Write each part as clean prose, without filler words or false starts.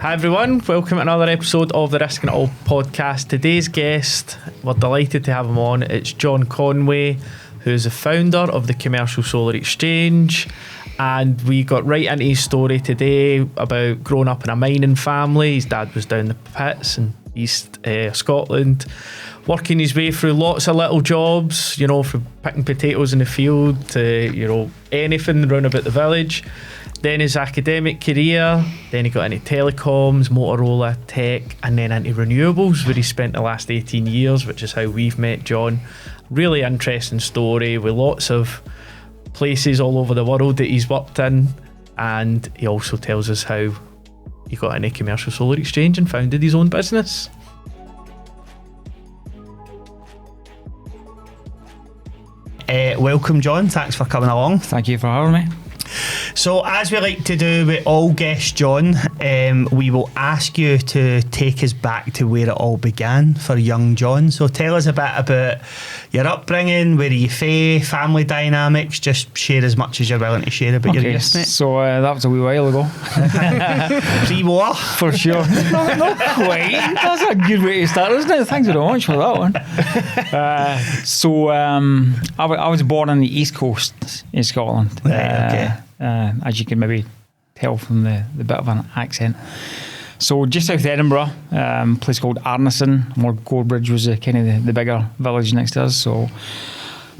Hi everyone, welcome to another episode of the Risking It All podcast. Today's guest, we're delighted to have him on. It's John Conway, who's the founder of the Commercial Solar Exchange, and we got right into his story today about growing up in a mining family. His dad was down the pits in East Scotland, working his way through lots of little jobs, from picking potatoes in the field to, anything round about the village. Then his academic career, then he got into telecoms, Motorola, tech, and then into renewables, where he spent the last 18 years, which is how we've met John. Really interesting story with lots of places all over the world that he's worked in, and he also tells us how he got into Commercial Solar Exchange and founded his own business. Welcome, John. Thanks for coming along. Thank you for having me. So, as we like to do with all guests, John, we will ask you to take us back to where it all began for young John. So tell us a bit about your upbringing, where you fae, family dynamics. Just share as much as you're willing to share about your youth, mate. So that was a wee while ago. Pre-war? For sure. Not quite. That's a good way to start, isn't it? Thanks very much for that one. I was born on the East Coast in Scotland. Right, okay. As you can maybe tell from the bit of an accent. So just south of Edinburgh, a place called Arneson, where Gorebridge was kind of the bigger village next to us. So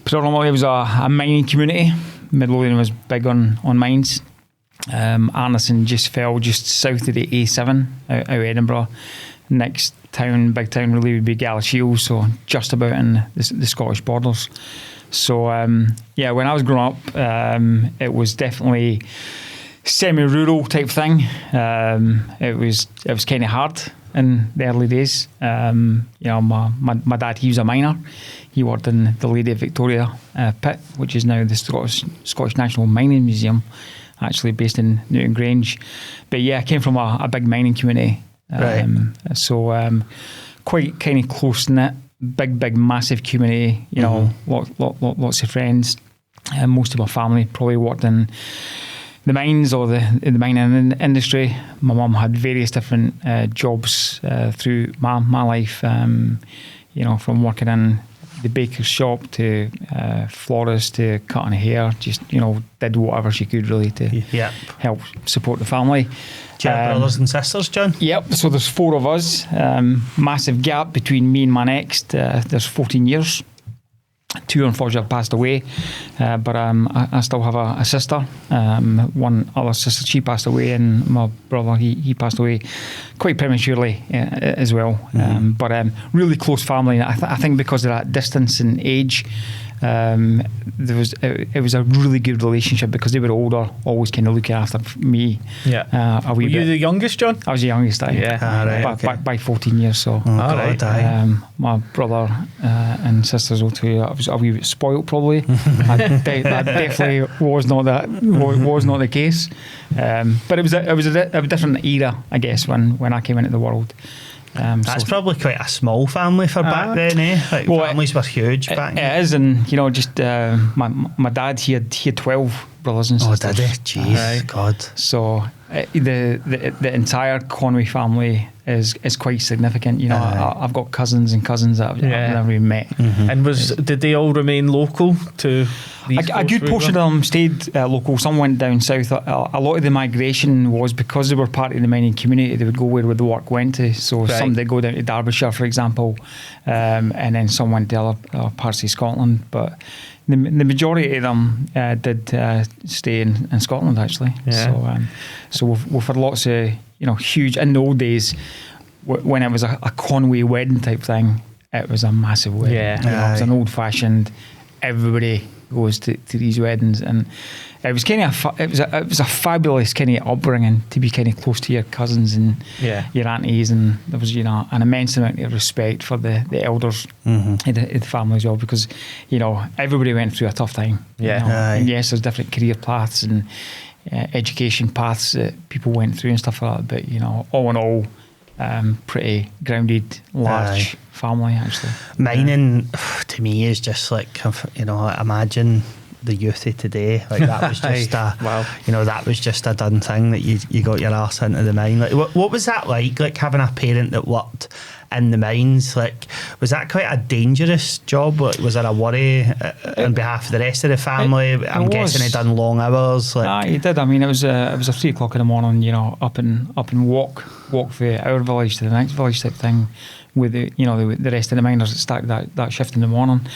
predominantly it was a mining community. Midlothian was big on mines. Arneson just fell just south of the A7 out of Edinburgh. Next town, big town really would be Galashiels, so just about in the Scottish borders. So when I was growing up, it was definitely semi-rural type thing. It was kind of hard in the early days. My dad, he was a miner. He worked in the Lady of Victoria pit, which is now the Scottish National Mining Museum, actually based in Newton Grange. But yeah, I came from a big mining community. Right. So quite kind of close-knit. Big, massive community, lots of friends. Most of my family probably worked in the mines or in the mining industry. My mum had various different jobs through my life, from working in the baker's shop to florist to cutting hair, just, did whatever she could really to help support the family. Do you have brothers and sisters, John? Yep, so there's 4 of us. Massive gap between me and my next. There's 14 years. 2 unfortunately passed away, but I still have a sister. One other sister, she passed away, and my brother, he passed away quite prematurely as well. But really close family. I think because of that distance and age, it was a really good relationship because they were older, always kind of looking after me. Yeah. Were you the youngest, John? I was the youngest. By 14 years. So my brother and sisters will tell you I was a wee bit spoilt probably. that definitely was not the case. But it was a different era, I guess, when I came into the world. That's probably quite a small family for back then, eh? Families were huge back then. It is, and just my dad, he had 12 brothers and sisters. Oh, did he? Jeez, God. So the entire Conway family is quite significant. I've got cousins that I've never even met. Mm-hmm. And did they all remain local to these a good portion of them stayed local. Some went down south. A lot of the migration was because they were part of the mining community. They would go where the work went to. So some did go down to Derbyshire, for example, and then some went to other parts of Scotland. But the majority of them did stay in Scotland, actually. Yeah. So we've had lots of huge. In the old days, when it was a Conway wedding type thing, it was a massive wedding. Yeah. It was an old-fashioned. Everybody goes to these weddings, and it was kind of it was a fabulous kind of upbringing to be kind of close to your cousins and your aunties, and there was an immense amount of respect for the elders in the family as well, because everybody went through a tough time. And yes, there's different career paths and education paths that people went through and stuff like that, but all in all, pretty grounded, large family actually. Mining to me is just like, imagine the youth of today. Like that was just wow. that was just a done thing that you got your arse into the mine. Like what was that like having a parent that worked in the mines? Like, was that quite a dangerous job? Like, was there a worry on behalf of the rest of the family? I'm guessing he done long hours. Like, he did. I mean, it was a 3 o'clock in the morning. Up and walk from our village to the next village type thing, with the rest of the miners that started that shift in the morning.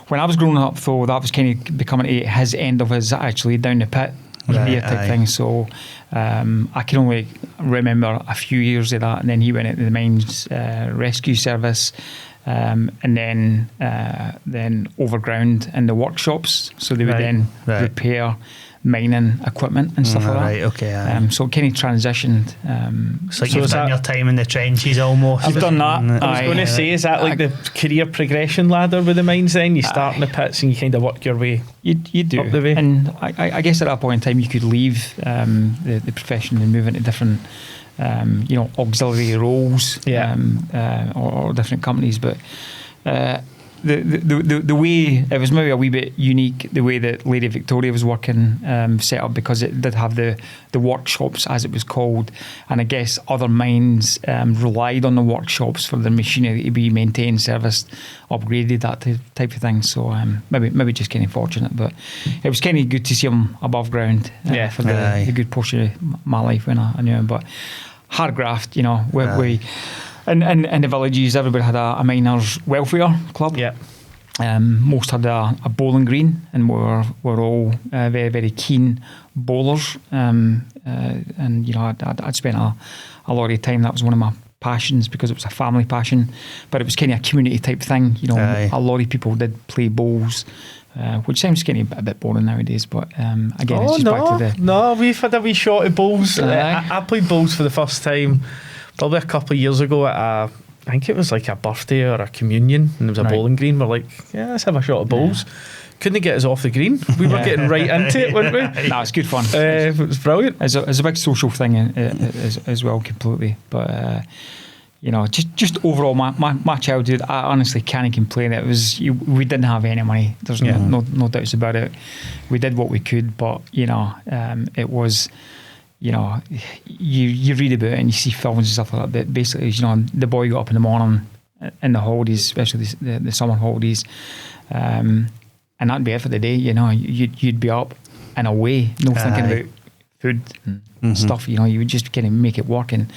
When I was growing up, though, that was kind of becoming his end of his actually down the pit type thing. So I can only remember a few years of that, and then he went into the mines rescue service, and then overground in the workshops. So they would repair mining equipment and stuff like that. Right, okay. So it kind of transitioned. So you've done your time in the trenches almost. I've done that. I was going to say, is that like the career progression ladder with the mines then? You start in the pits and you kind of work your way you do. up the way. And I guess at that point in time you could leave the profession and move into different auxiliary roles or different companies. But the way it was maybe a wee bit unique, the way that Lady Victoria was working set up, because it did have the workshops, as it was called, and I guess other mines relied on the workshops for the machinery to be maintained, serviced, upgraded, that type of thing. So maybe just kind of fortunate, but it was kind of good to see him above ground for the good portion of my life when I knew him. But hard graft, we in the villages, everybody had a miners' welfare club. Yeah. Most had a bowling green, and were all very, very keen bowlers. And I'd spent a lot of time. That was one of my passions, because it was a family passion, but it was kind of a community type thing. A lot of people did play bowls. Which sounds kind of a bit boring nowadays, but again, it's just back to the... No, we've had a wee shot of bowls. I played bowls for the first time probably a couple of years ago at I think it was like a birthday or a communion, and there was a bowling green. We're like, let's have a shot of bowls. Couldn't get us off the green. We were getting right into it, weren't we? No, it's good fun. It was brilliant. It's a big social thing as well, completely. But just overall, my childhood, I honestly can't complain. It was we didn't have any money. There's no doubts about it. We did what we could, but it was. You read about it and you see films and stuff like that. That basically, the boy got up in the morning in the holidays, especially the summer holidays, and that'd be it for the day. You'd be up and away, no thinking about food and stuff. You would just kind of make it work, and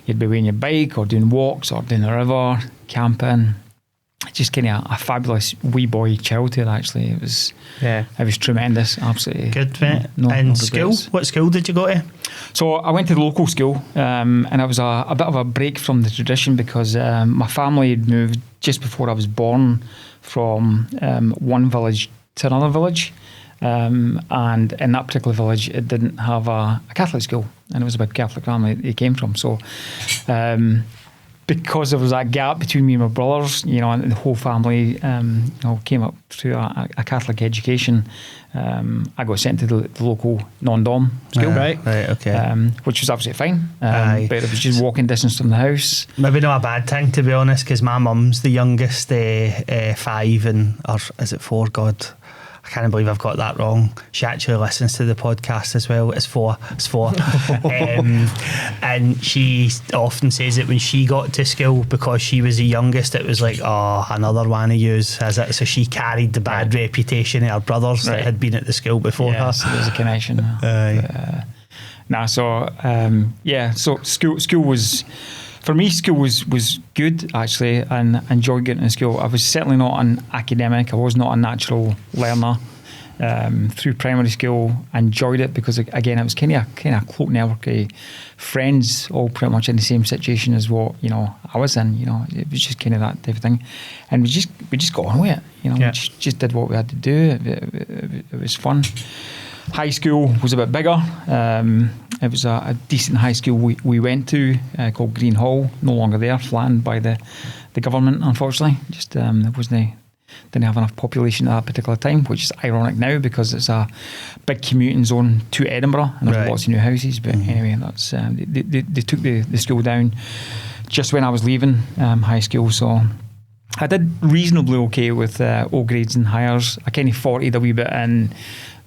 you'd be on your bike or doing walks or down the river, camping. Just kind of a fabulous wee boy childhood. Actually, it was tremendous. Absolutely good, mate. And school? What school did you go to? So I went to the local school, and it was a bit of a break from the tradition, because my family had moved just before I was born from one village to another village, and in that particular village it didn't have a Catholic school, and it was a big Catholic family they came from. So because there was that gap between me and my brothers, and the whole family came up through a Catholic education, I got sent to the local non-dom school, which was absolutely fine, but it was just walking distance from the house. Maybe not a bad thing, to be honest, because my mum's the youngest, 5, or is it 4? God, I can't believe I've got that wrong. She actually listens to the podcast as well. It's 4. And she often says that when she got to school, because she was the youngest, it was like, another one of yous, is it? So she carried the bad reputation of her brothers that had been at the school before her. So there's a connection. So school was... For me, school was good, actually, and enjoyed getting to school. I was certainly not an academic. I was not a natural learner. Through primary school, I enjoyed it because, again, it was kind of a close network of friends, all pretty much in the same situation as what I was in. It was just kind of that type of thing, and we just got on with it. We just did what we had to do. It was fun. High school was a bit bigger. It was a decent high school we went to, called Green Hall. No longer there, flattened by the government, unfortunately. Just didn't have enough population at that particular time, which is ironic now because it's a big commuting zone to Edinburgh, and there's lots of new houses. But anyway, that's they took the school down just when I was leaving high school. So I did reasonably okay with O grades and hires. I kind of 40'd a wee bit in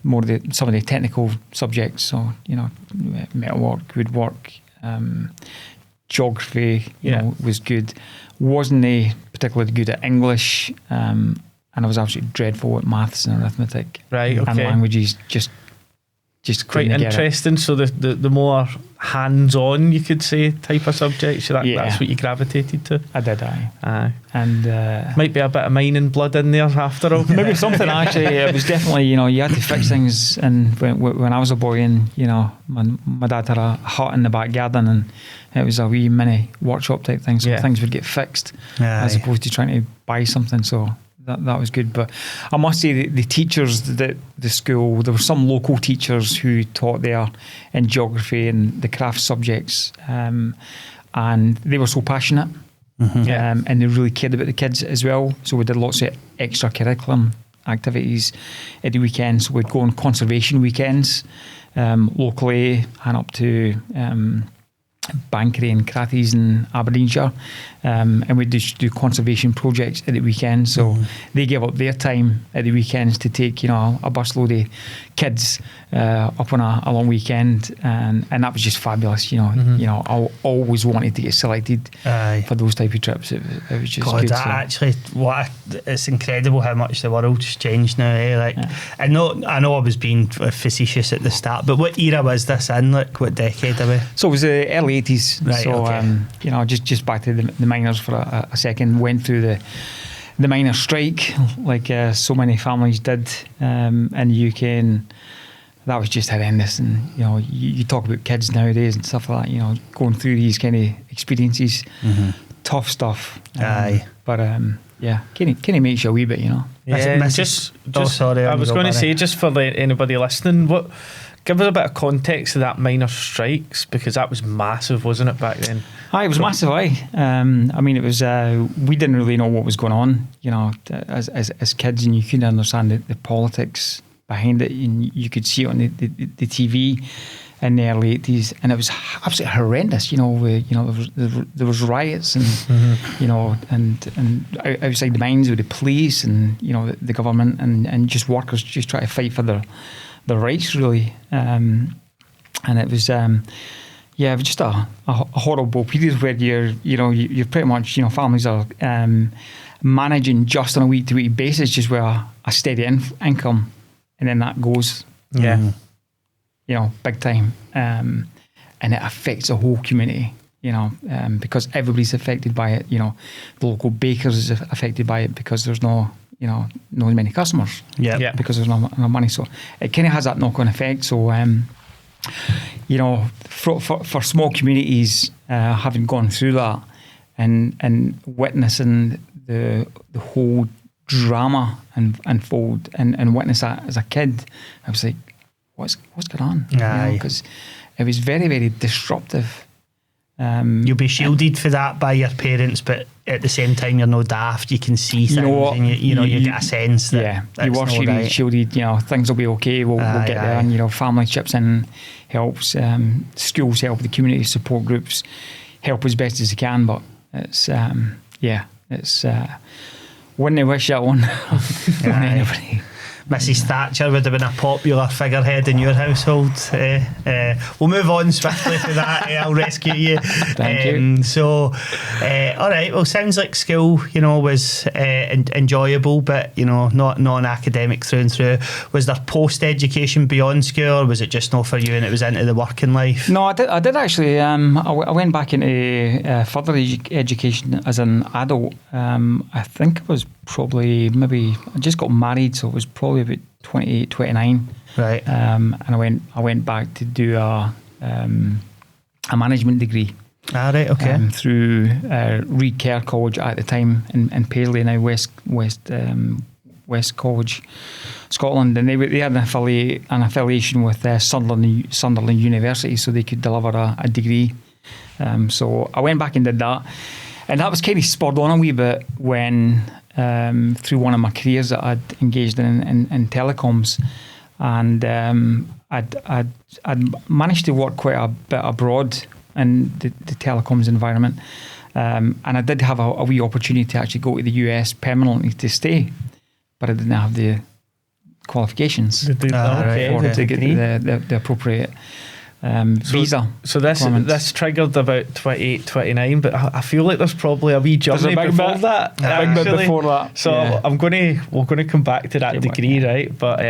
more some of the technical subjects. So, metalwork, woodwork, geography, was good. Wasn't particularly good at English, and I was absolutely dreadful at maths and arithmetic. Right, okay. And languages, just quite interesting. So the more hands-on, you could say, type of subjects, that's what you gravitated to. I did, aye. And might be a bit of mining blood in there after all. Maybe something. Actually, it was definitely, you had to fix things. And when I was a boy, and my dad had a hut in the back garden, and it was a wee mini workshop type thing, so things would get fixed as opposed to trying to buy something. So that was good. But I must say the teachers at the school, there were some local teachers who taught there in geography and the craft subjects, and they were so passionate, and they really cared about the kids as well. So we did lots of extra curriculum activities at the weekends. So we'd go on conservation weekends locally and up to Bankery and Cratties in Aberdeenshire, and we'd just do conservation projects at the weekend. So they gave up their time at the weekends to take a busload of kids up on a long weekend, and that was just fabulous. I always wanted to get selected for those type of trips. It was just good. It's incredible how much the world's changed now. I know I was being facetious at the start, but what era was this in? What decade are we? So it was the early 80s. Right, so okay. Just back to the miners for a second. Went through the miner strike like so many families did in the UK, and that was just horrendous. And you talk about kids nowadays and stuff like that, going through these kind of experiences, tough stuff. But kind of makes you a wee bit, Yeah, sorry, I was going to say, just for anybody listening, give us a bit of context to that miners' strikes, because that was massive, wasn't it, back then? It was massive. It was. We didn't really know what was going on, as kids, and you couldn't understand the politics behind it, and you could see it on the TV in the early 80s, and it was absolutely horrendous. There was riots, and and outside the mines with the police and the government and just workers just try to fight for their rights, really, and it was it was just a horrible period where you're pretty much families are managing just on a week-to-week basis, just with a steady income, and then that goes big time, and it affects the whole community, because everybody's affected by it. The local bakers is affected by it because there's no as many customers, because there's no money. So it kind of has that knock-on effect. So for small communities, having gone through that and witnessing the whole drama unfold and witness that as a kid, I was like, what's going on? Because it was very, very disruptive. You'll be shielded for that by your parents, but at the same time you're no daft. You can see things, and you get a sense that you were shielded. Things will be okay. We'll get there, and family chips in, helps. Schools help, the community support groups help as best as they can. But it's wouldn't I wish that one on anybody. Mrs. Thatcher would have been a popular figurehead in your household. We'll move on swiftly to that. I'll rescue you. Thank you. So, all right. Well, sounds like school, was enjoyable, but not non-academic through and through. Was there post-education beyond school, or was it just not for you and it was into the working life? No, I did actually. I went back into further education as an adult. I think it was probably I just got married, so it was probably about 28, 29. Right. And I went back to do a management degree. Right, okay. Through Reed Kerr College at the time in Paisley, now West College, Scotland, and they had an affiliation with Sunderland University, so they could deliver a degree. So I went back and did that, and that was kind of spurred on a wee bit when through one of my careers that I'd engaged in telecoms, and I'd managed to work quite a bit abroad in the telecoms environment, And I did have a wee opportunity to actually go to the US permanently to stay, but I didn't have the qualifications to get the appropriate visa. So this triggered about 28, 29, but I feel like there's probably a wee journey before that. A big bit before that. So we're gonna come back to that degree, right? But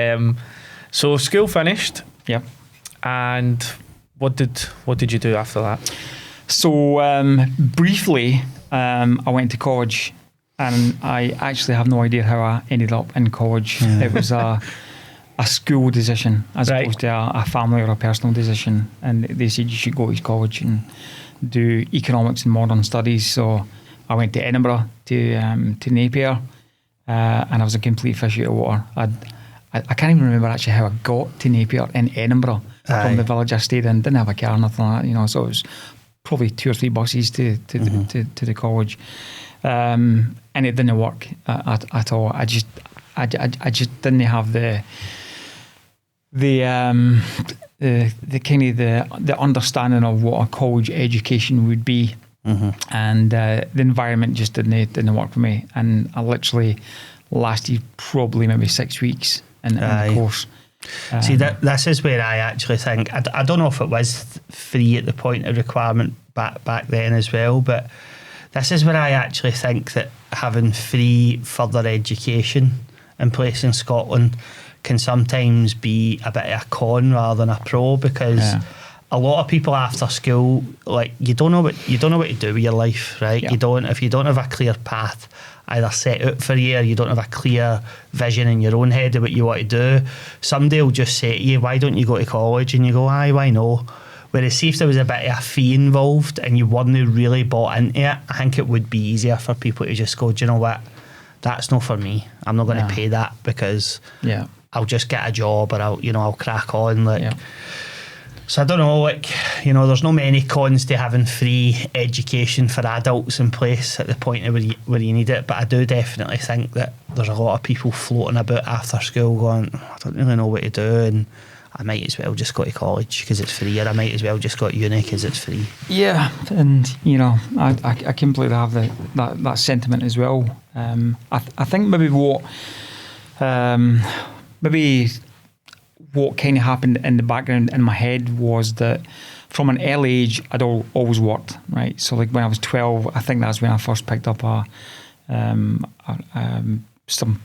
so school finished. Yep. And what did you do after that? So briefly, I went to college, and I actually have no idea how I ended up in college. It was a school decision as opposed to a family or a personal decision, and they said you should go to college and do economics and modern studies. So I went to Edinburgh to Napier, and I was a complete fish out of water. I can't even remember actually how I got to Napier in Edinburgh from the village I stayed in. Didn't have a car, nothing like that, so it was probably 2 or 3 buses to the college, and it didn't work at all. I just didn't have the kind of the understanding of what a college education would be, and the environment just didn't work for me. And I literally lasted probably maybe 6 weeks in the course. See, this is where I actually think, I don't know if it was free at the point of requirement back then as well, but this is where I actually think that having free further education in place in Scotland can sometimes be a bit of a con rather than a pro, because a lot of people after school, like, you don't know what to do with your life, right? If you don't have a clear path either set out for you, or you don't have a clear vision in your own head of what you want to do, somebody will just say to you, why don't you go to college? And you go, aye, why no? Whereas see if there was a bit of a fee involved and you weren't really bought into it, I think it would be easier for people to just go, do you know what, that's not for me, I'm not going to pay that, because I'll just get a job, or I'll crack on. So I don't know, there's no many cons to having free education for adults in place at the point of where you need it, but I do definitely think that there's a lot of people floating about after school going, I don't really know what to do, and I might as well just go to college because it's free, or I might as well just go to uni because it's free. Yeah, and I completely have that sentiment as well. I think maybe what kind of happened in the background in my head was that from an early age I'd always worked, right? So like when I was 12, I think that's when I first picked up some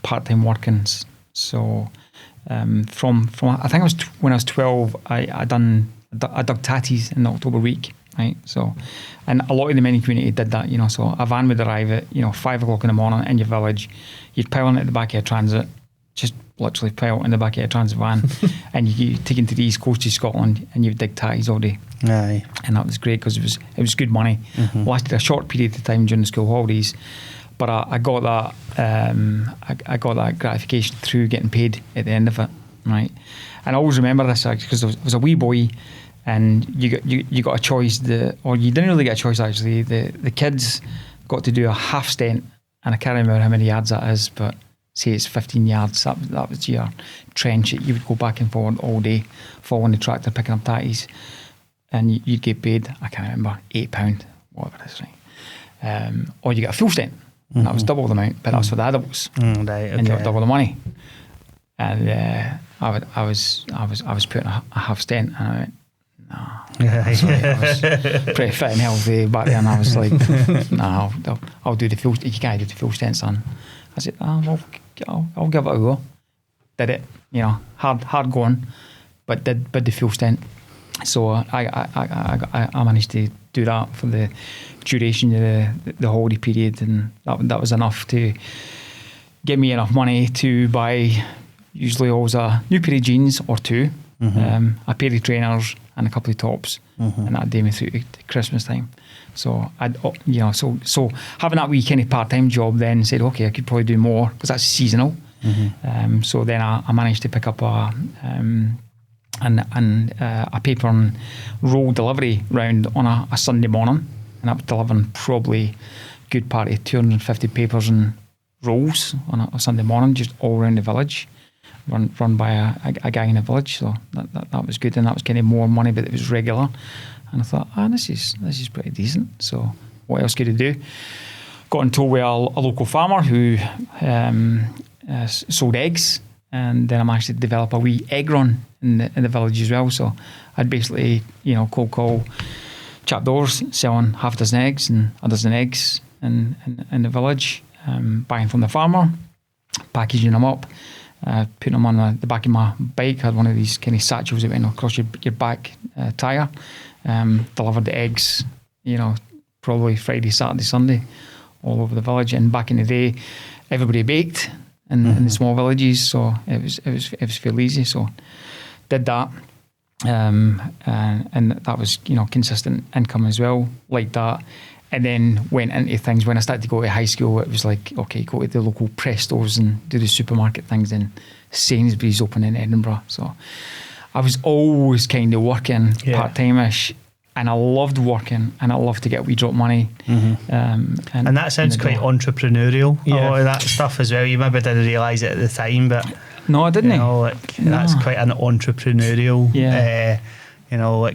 part-time workings. So from I think when I was 12, I dug tatties in the October week, right? So, and a lot of the mining community did that, so a van would arrive at 5 o'clock in the morning in your village, you'd pile in at the back of a transit, just literally pile in the back of a transit van, and you take into the east coast of Scotland and you dig tatties all day. Aye. And that was great because it was good money. Lasted a short period of time during the school holidays, but I got that I got that gratification through getting paid at the end of it, right? And I always remember this because I was a wee boy, and you got a choice, or you didn't really get a choice actually. The kids got to do a half stent, and I can't remember how many yards that is, but say it's 15 yards. That was your trench. You would go back and forward all day, following the tractor, picking up tatties, and you'd get paid, I can't remember, £8, whatever it is, right? Or you get a full stent, and that was double the amount, but that's for the adults, right, okay. And you got double the money. And I was putting a half stent, and I went, no. I was pretty fit and healthy back then. I was like, no, I'll do the full. You can't do the full stent, son. I said, well, I'll give it a go. Did it, hard going, but did the full stent. So I managed to do that for the duration of the holiday period, and that was enough to give me enough money to buy usually always a new pair of jeans or two, a pair of trainers and a couple of tops, and that'd do me through to Christmas time. So so having that wee kind of part-time job then said, okay, I could probably do more because that's seasonal. So then I managed to pick up a paper and roll delivery round on a Sunday morning, and I was delivering probably good part of 250 papers and rolls on a Sunday morning, just all around the village, run by a guy in the village. So that was good, and that was kind of more money, but it was regular. And I thought, this is pretty decent. So what else could I do? Got in touch with a local farmer who sold eggs, and then I managed to develop a wee egg run in the village as well. So I'd basically, cold call, chap doors, selling half a dozen eggs and a dozen eggs in the village, buying from the farmer, packaging them up, putting them on the back of my bike. I had one of these kind of satchels that went across your back tyre. Delivered the eggs, probably Friday, Saturday, Sunday, all over the village. And back in the day, everybody baked in the small villages, so it was fairly easy. So did that, and that was consistent income as well, like that. And then went into things. When I started to go to high school, it was like, okay, go to the local Prestos and do the supermarket things. And Sainsbury's open in Edinburgh, so I was always kind of working part-time-ish. And I loved working, and I loved to get a wee drop money. And that sounds quite entrepreneurial, a lot of that stuff as well. You maybe didn't realise it at the time, but no, I didn't. That's quite an entrepreneurial,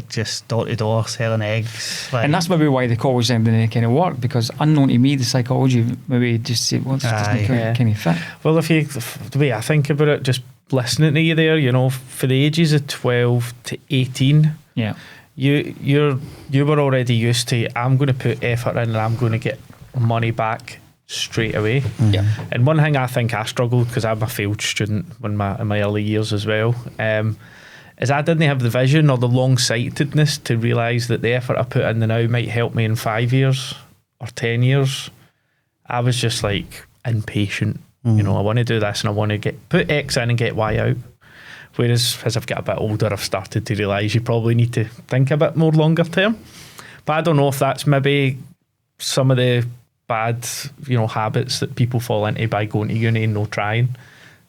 just door to door selling eggs. And that's maybe why the college didn't kind of work, because unknown to me, the psychology maybe just said, well, this doesn't kind of fit. Well, the way I think about it, just listening to you there, for the ages of 12 to 18, you were already used to, I'm going to put effort in and I'm going to get money back straight away. And one thing I think I struggled, because I'm a failed student in my early years as well, is I didn't have the vision or the long-sightedness to realise that the effort I put in now might help me in 5 years or 10 years. I was just like impatient. I want to do this and I want to put X in and get Y out. Whereas as I've got a bit older, I've started to realise you probably need to think a bit more longer term. But I don't know if that's maybe some of the bad, habits that people fall into by going to uni and not trying.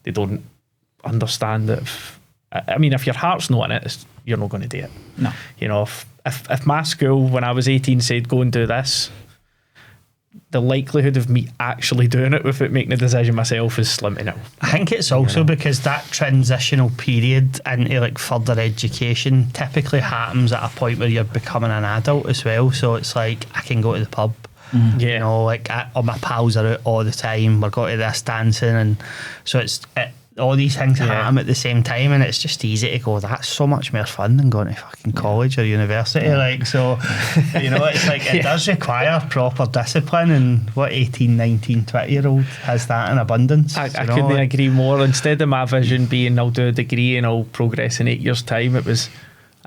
They don't understand that. If your heart's not in it, you're not going to do it. No. If my school when I was 18 said go and do this, the likelihood of me actually doing it without making a decision myself is slim to nil. I think it's also because that transitional period into like further education typically happens at a point where you're becoming an adult as well. So it's like I can go to the pub. All my pals are out all the time. We're going to this dancing, and so all these things happen at the same time, and it's just easy to go, that's so much more fun than going to fucking college or university. It's like it does require proper discipline, and what 18, 19, 20-year-old has that in abundance. I couldn't agree more. Instead of my vision being I'll do a degree and I'll progress in 8 years' time, it was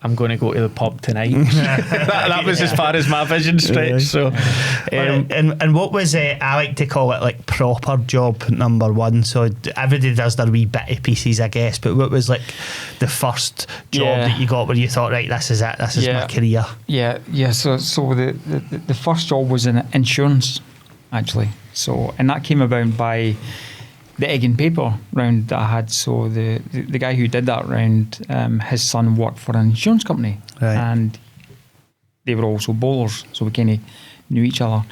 I'm going to go to the pub tonight. that was as far as my vision stretched. So, and what was I like to call it like proper job number one? So everybody does their wee bitty pieces, I guess. But what was like the first job that you got where you thought, right, this is it, this is my career? So the first job was in insurance, actually. So and that came about by the egg and paper round that I had. So the guy who did that round, his son worked for an insurance company, and they were also bowlers, so we kind of knew each other.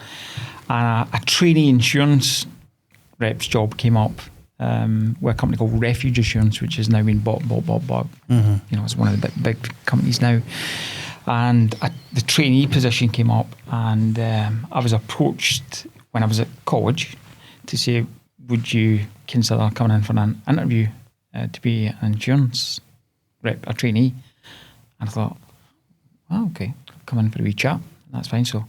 And a trainee insurance rep's job came up with a company called Refuge Assurance, which has now been bought. It's one of the big companies now. And the trainee position came up, and I was approached when I was at college to say, would you consider coming in for an interview to be an insurance rep, a trainee? And I thought, okay, come in for a wee chat. That's fine. So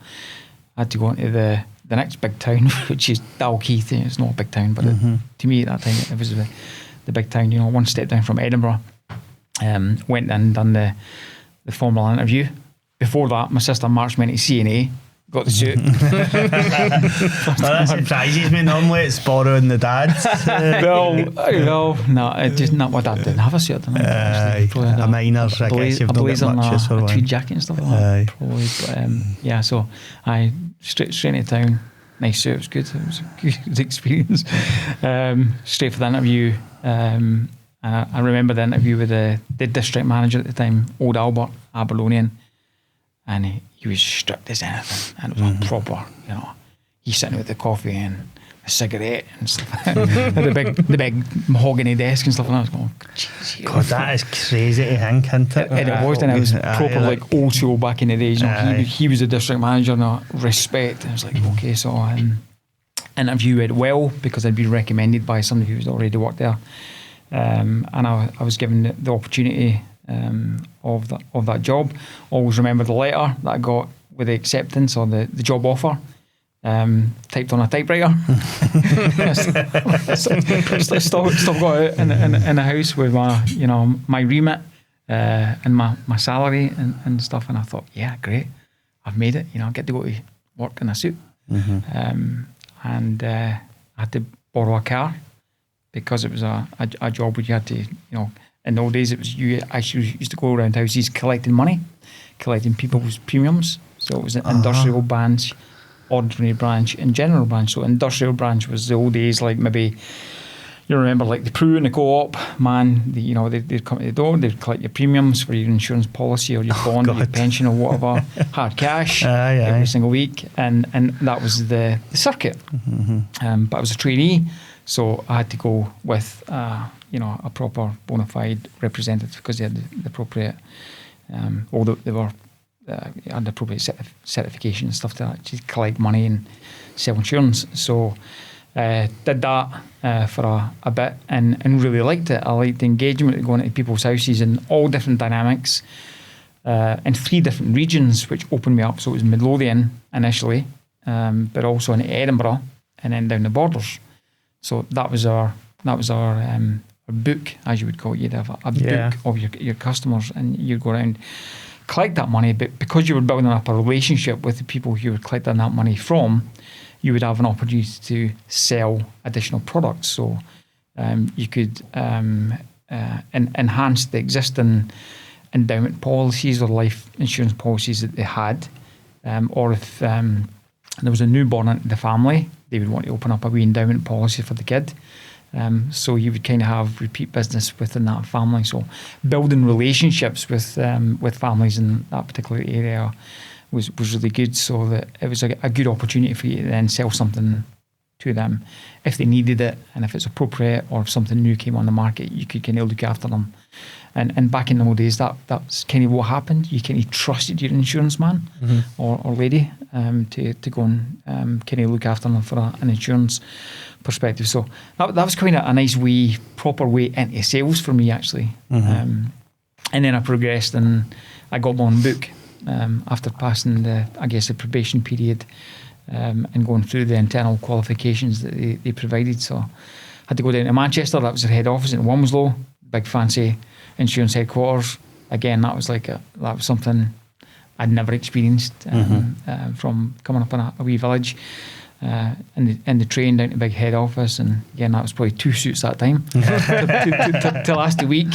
I had to go into the next big town, which is Dalkeith. It's not a big town, but to me at that time it was the big town. One step down from Edinburgh. Went in, done the formal interview. Before that, my sister marched me into CNA. Got the suit. That surprises me. Normally it's borrowing the dad's. No, it just not. My dad didn't have a suit. A minor, I guess you've not got much for a one. tweed jacket and stuff like that. Probably, but so I straight into town. Nice suit. It was good. It was a good experience. Straight for the interview. And I remember the interview with the district manager at the time, Old Albert, Aberlonian, and he was strict as anything, and it was a proper, he's sitting with the coffee and cigarette and stuff. the big mahogany desk and stuff, and I was going, geez, God, that is crazy to think, isn't it? and it was, and it was proper like old school back in the days. You know, he was the district manager, and I respect. And I was like, okay, so interview went well because I'd been recommended by somebody who's already worked there, and I was given the opportunity of that job. Always remember the letter that I got with the acceptance or the job offer. Typed on a typewriter. Still got it in the house with my remit and my salary and stuff. And I thought, yeah, great, I've made it. I get to go to work in a suit. And I had to borrow a car because it was a job where you had to, in the old days it was you actually used to go around houses collecting money, collecting people's premiums. So it was an industrial branch, ordinary branch and general branch. So industrial branch was the old days, like maybe you remember like the Pru and the Co-op man, they'd come to the door, they'd collect your premiums for your insurance policy or your bond or your pension or whatever, hard cash every single week, and that was the circuit. But I was a trainee, so I had to go with a proper bona fide representative because they had the appropriate although they were had the appropriate certification and stuff to actually collect money and sell insurance. So did that for a bit and really liked it. I liked the engagement of going into people's houses in all different dynamics in 3 different regions, which opened me up. So it was Midlothian initially, but also in Edinburgh and then down the borders. So that was our book, as you would call it. You'd have a book of your customers, and you'd go around, collect that money, but because you were building up a relationship with the people you were collecting that money from, you would have an opportunity to sell additional products. So you could enhance the existing endowment policies or life insurance policies that they had, or if there was a newborn in the family, they would want to open up a wee endowment policy for the kid. So you would kind of have repeat business within that family. So building relationships with families in that particular area was really good. So that it was a good opportunity for you to then sell something to them if they needed it, and if it's appropriate, or if something new came on the market, you could kind of look after them. And back in the old days, that's kind of what happened. You kind of trusted your insurance man or lady to go and kind of look after them for an insurance perspective. So that was kind of a nice wee proper way into sales for me, actually. And then I progressed and I got my own book after passing the probation period and going through the internal qualifications that they provided. So I had to go down to Manchester. That was their head office in Wilmslow, big fancy insurance headquarters. Again, that was something I'd never experienced from coming up in a wee village. In the train down to the big head office, and again that was probably 2 suits that time to last a week,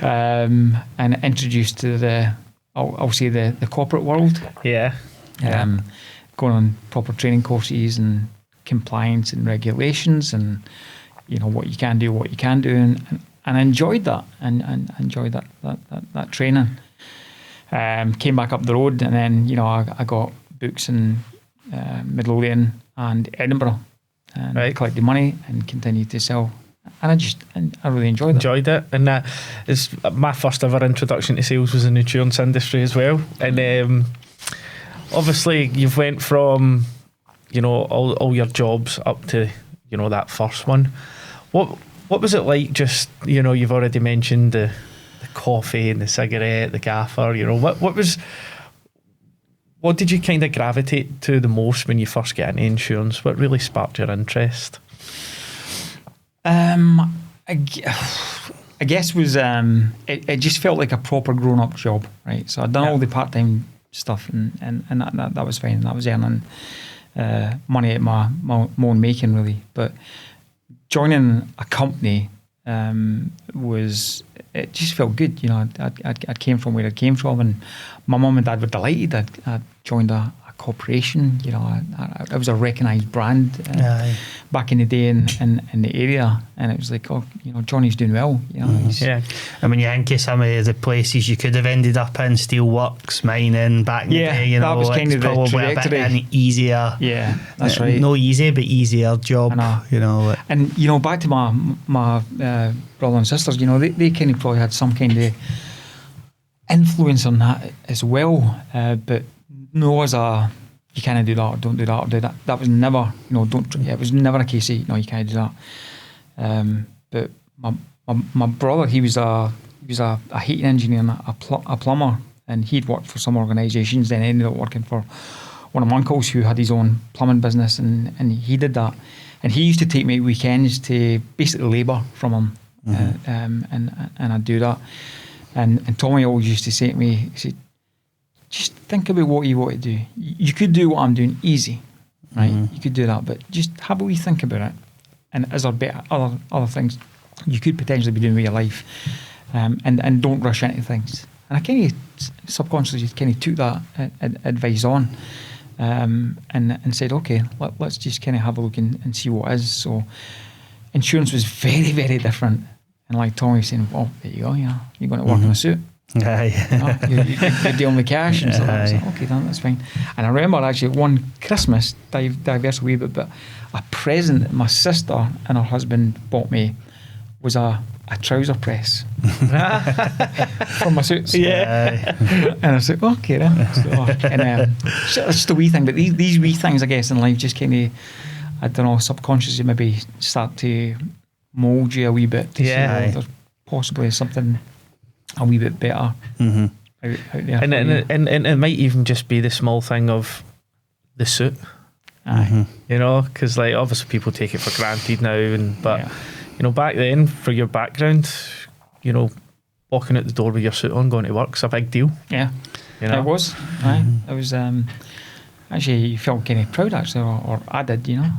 and introduced to the corporate world. Going on proper training courses and compliance and regulations, and what you can do, and I enjoyed that and enjoyed that training. Came back up the road, and then I got books in Midlothian and Edinburgh, and collected money and continued to sell. And I really enjoyed it. And that is my first ever introduction to sales was in the insurance industry as well. And obviously you've went from all your jobs up to that first one. What was it like? Just you've already mentioned the coffee and the cigarette, the gaffer. What did you kind of gravitate to the most when you first get into insurance? What really sparked your interest? I guess was it just felt like a proper grown-up job, right? So I'd done all the part-time stuff, and that was fine. That was earning money at my own making, really. But joining a company it just felt good. I came from where I came from, and my mum and dad were delighted I'd joined a corporation. You know, it was a recognised brand back in the day in the area, and it was like, oh, you know, Johnny's doing well. You know, I mean, you think of some of the places you could have ended up in, steelworks, mining, back in the day. You know, that was kind of the trajectory. A bit easier. Yeah, that's right. No easy, but easier job. You know, and you know, back to my brother and sisters. You know, they kind of probably had some kind of influence on that as well, but no, as a you can't do that, or don't do that, or do that. That was never, you know, it was never a case of, no, you can't do that. But my brother, he was a heating engineer and a plumber, and he'd worked for some organisations, then ended up working for one of my uncles who had his own plumbing business, and he did that. And he used to take me weekends to basically labour from him, and I'd do that. And Tommy always used to say to me, he said, just think about what you want to do. You could do what I'm doing easy, right? You could do that, but just have a wee think about it. And is there better other things you could potentially be doing with your life? And don't rush into things. And I kind of subconsciously kind of took that advice on, and said, okay, let's just kind of have a look and see what is. So insurance was very, very different. And like Tommy was saying, well, there you go, you know, you're going to work in a suit. You know, you're dealing with cash and stuff. I was like, okay, that's fine. And I remember actually one Christmas, diverse a wee bit, but a present that my sister and her husband bought me was a trouser press for my suits. And I said, okay then. So, and just a wee thing, but these wee things, I guess, in life just kind of, I don't know, subconsciously maybe start to mould you a wee bit to see there's possibly something a wee bit better out there. And it might even just be the small thing of the suit. You know, because like obviously people take it for granted now, but you know, back then, for your background, you know, walking out the door with your suit on, going to work's a big deal. Yeah, you know? It was. It was actually, you felt kind of proud actually, or I did, you know.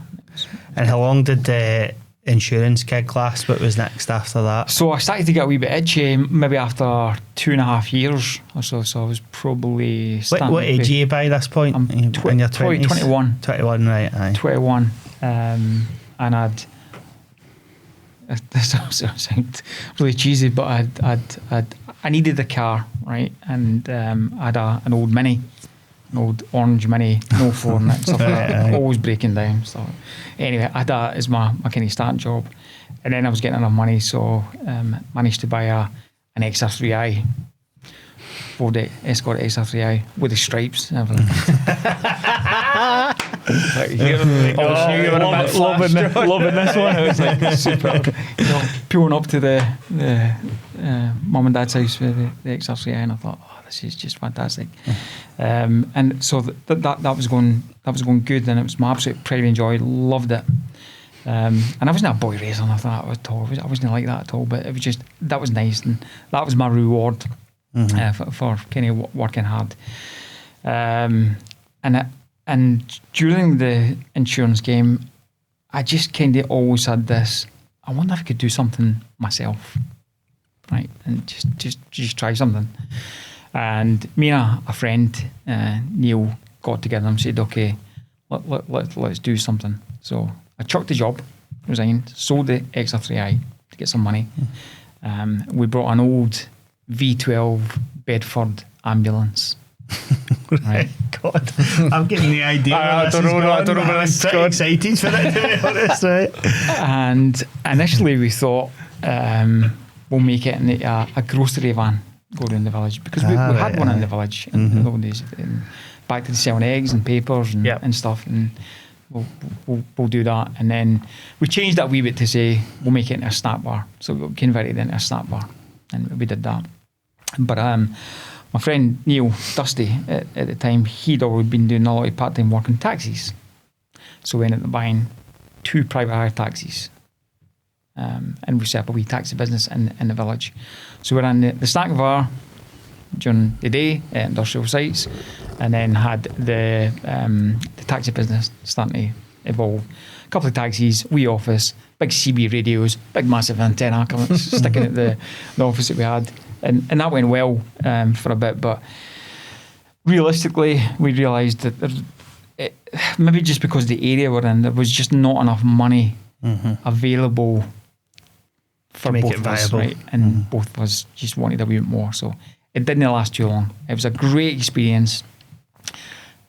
And how long did the insurance gig last? What was next after that? So I started to get a wee bit itchy maybe after 2.5 years or so. So I was probably... What age are you by this point? I'm in your 20s? 21. 21, right, aye. 21. And I'd... This sounds really cheesy, but I needed a car, right? And I had an old Mini, an old orange Mini, no phone and stuff like that, always breaking down. So anyway, I had that as my kind of starting job, and then I was getting enough money, so managed to buy an XR3i, Ford Escort XR3i with the stripes and everything. Loving this one. It was like super. You know, pulling up to the mum and dad's house with the XR3i, and I thought, oh, this is just fantastic. And so that was going good, and it was my absolute pride and joy. Loved it. And I wasn't a boy racer or nothing like that at all. I wasn't like that at all. But it was just, that was nice, and that was my reward for kind of working hard. And during the insurance game, I just kind of always had this, I wonder if I could do something myself, right? And just try something. And me and a friend, Neil, got together and said, okay, let's do something. So I chucked the job, resigned, sold the XR3i to get some money. We brought an old V12 Bedford ambulance. Right. God, I'm getting the idea. I don't know, but I'm pretty excited for it, to be honest, right? And initially we thought we'll make it in a grocery van go around the village, because we had one in the village in those days, back to selling eggs and papers and stuff, and we'll do that. And then we changed that a wee bit to say we'll make it into a snack bar, so we converted it into a snack bar, and we did that. But my friend Neil Dusty at the time, he'd already been doing a lot of part-time work in taxis, so we ended up buying 2 private hire taxis, and we set up a wee taxi business in the village. So we ran the snack bar during the day at industrial sites, and then had the taxi business starting to evolve. A couple of taxis, wee office, big CB radios, big massive antenna sticking at the office that we had, and that went well for a bit. But realistically, we realised that maybe just because the area we're in, there was just not enough money available for make both it of us, viable. right? And both of us just wanted a wee bit more. So it didn't last too long. It was a great experience,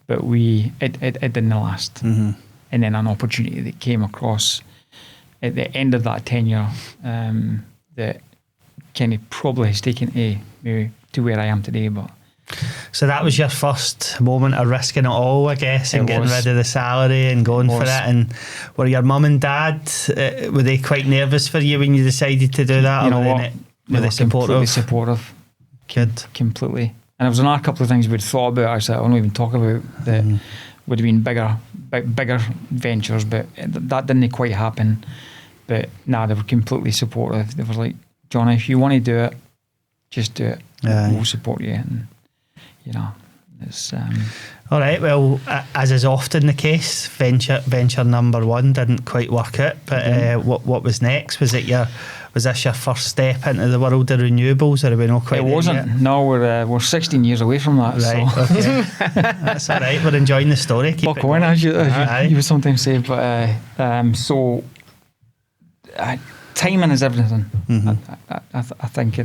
but it didn't last. And then an opportunity that came across at the end of that tenure that kind of probably has taken me to where I am today. But so that was your first moment of risking it all, I guess, and It getting was. rid of the salary and going for it. And were your mum and dad, were they quite nervous for you when you decided to do that? You know or what? Were they completely supportive? supportive. Good. Completely. And there was another couple of things we'd thought about, actually, I won't even talk about, that would have been bigger ventures, but that didn't quite happen. But nah, they were completely supportive. They were like, John, if you want to do it, just do it. We'll support you. And, you know, it's... All right, well, as is often the case, venture number one didn't quite work out, but what was next? Was this your first step into the world of renewables, or are we not quite It there wasn't. yet? No, we're 16 years away from that. Right, So. okay. That's all right, we're enjoying the story. Keep it Going, going. as you Aye. would sometimes say, but timing is everything. I think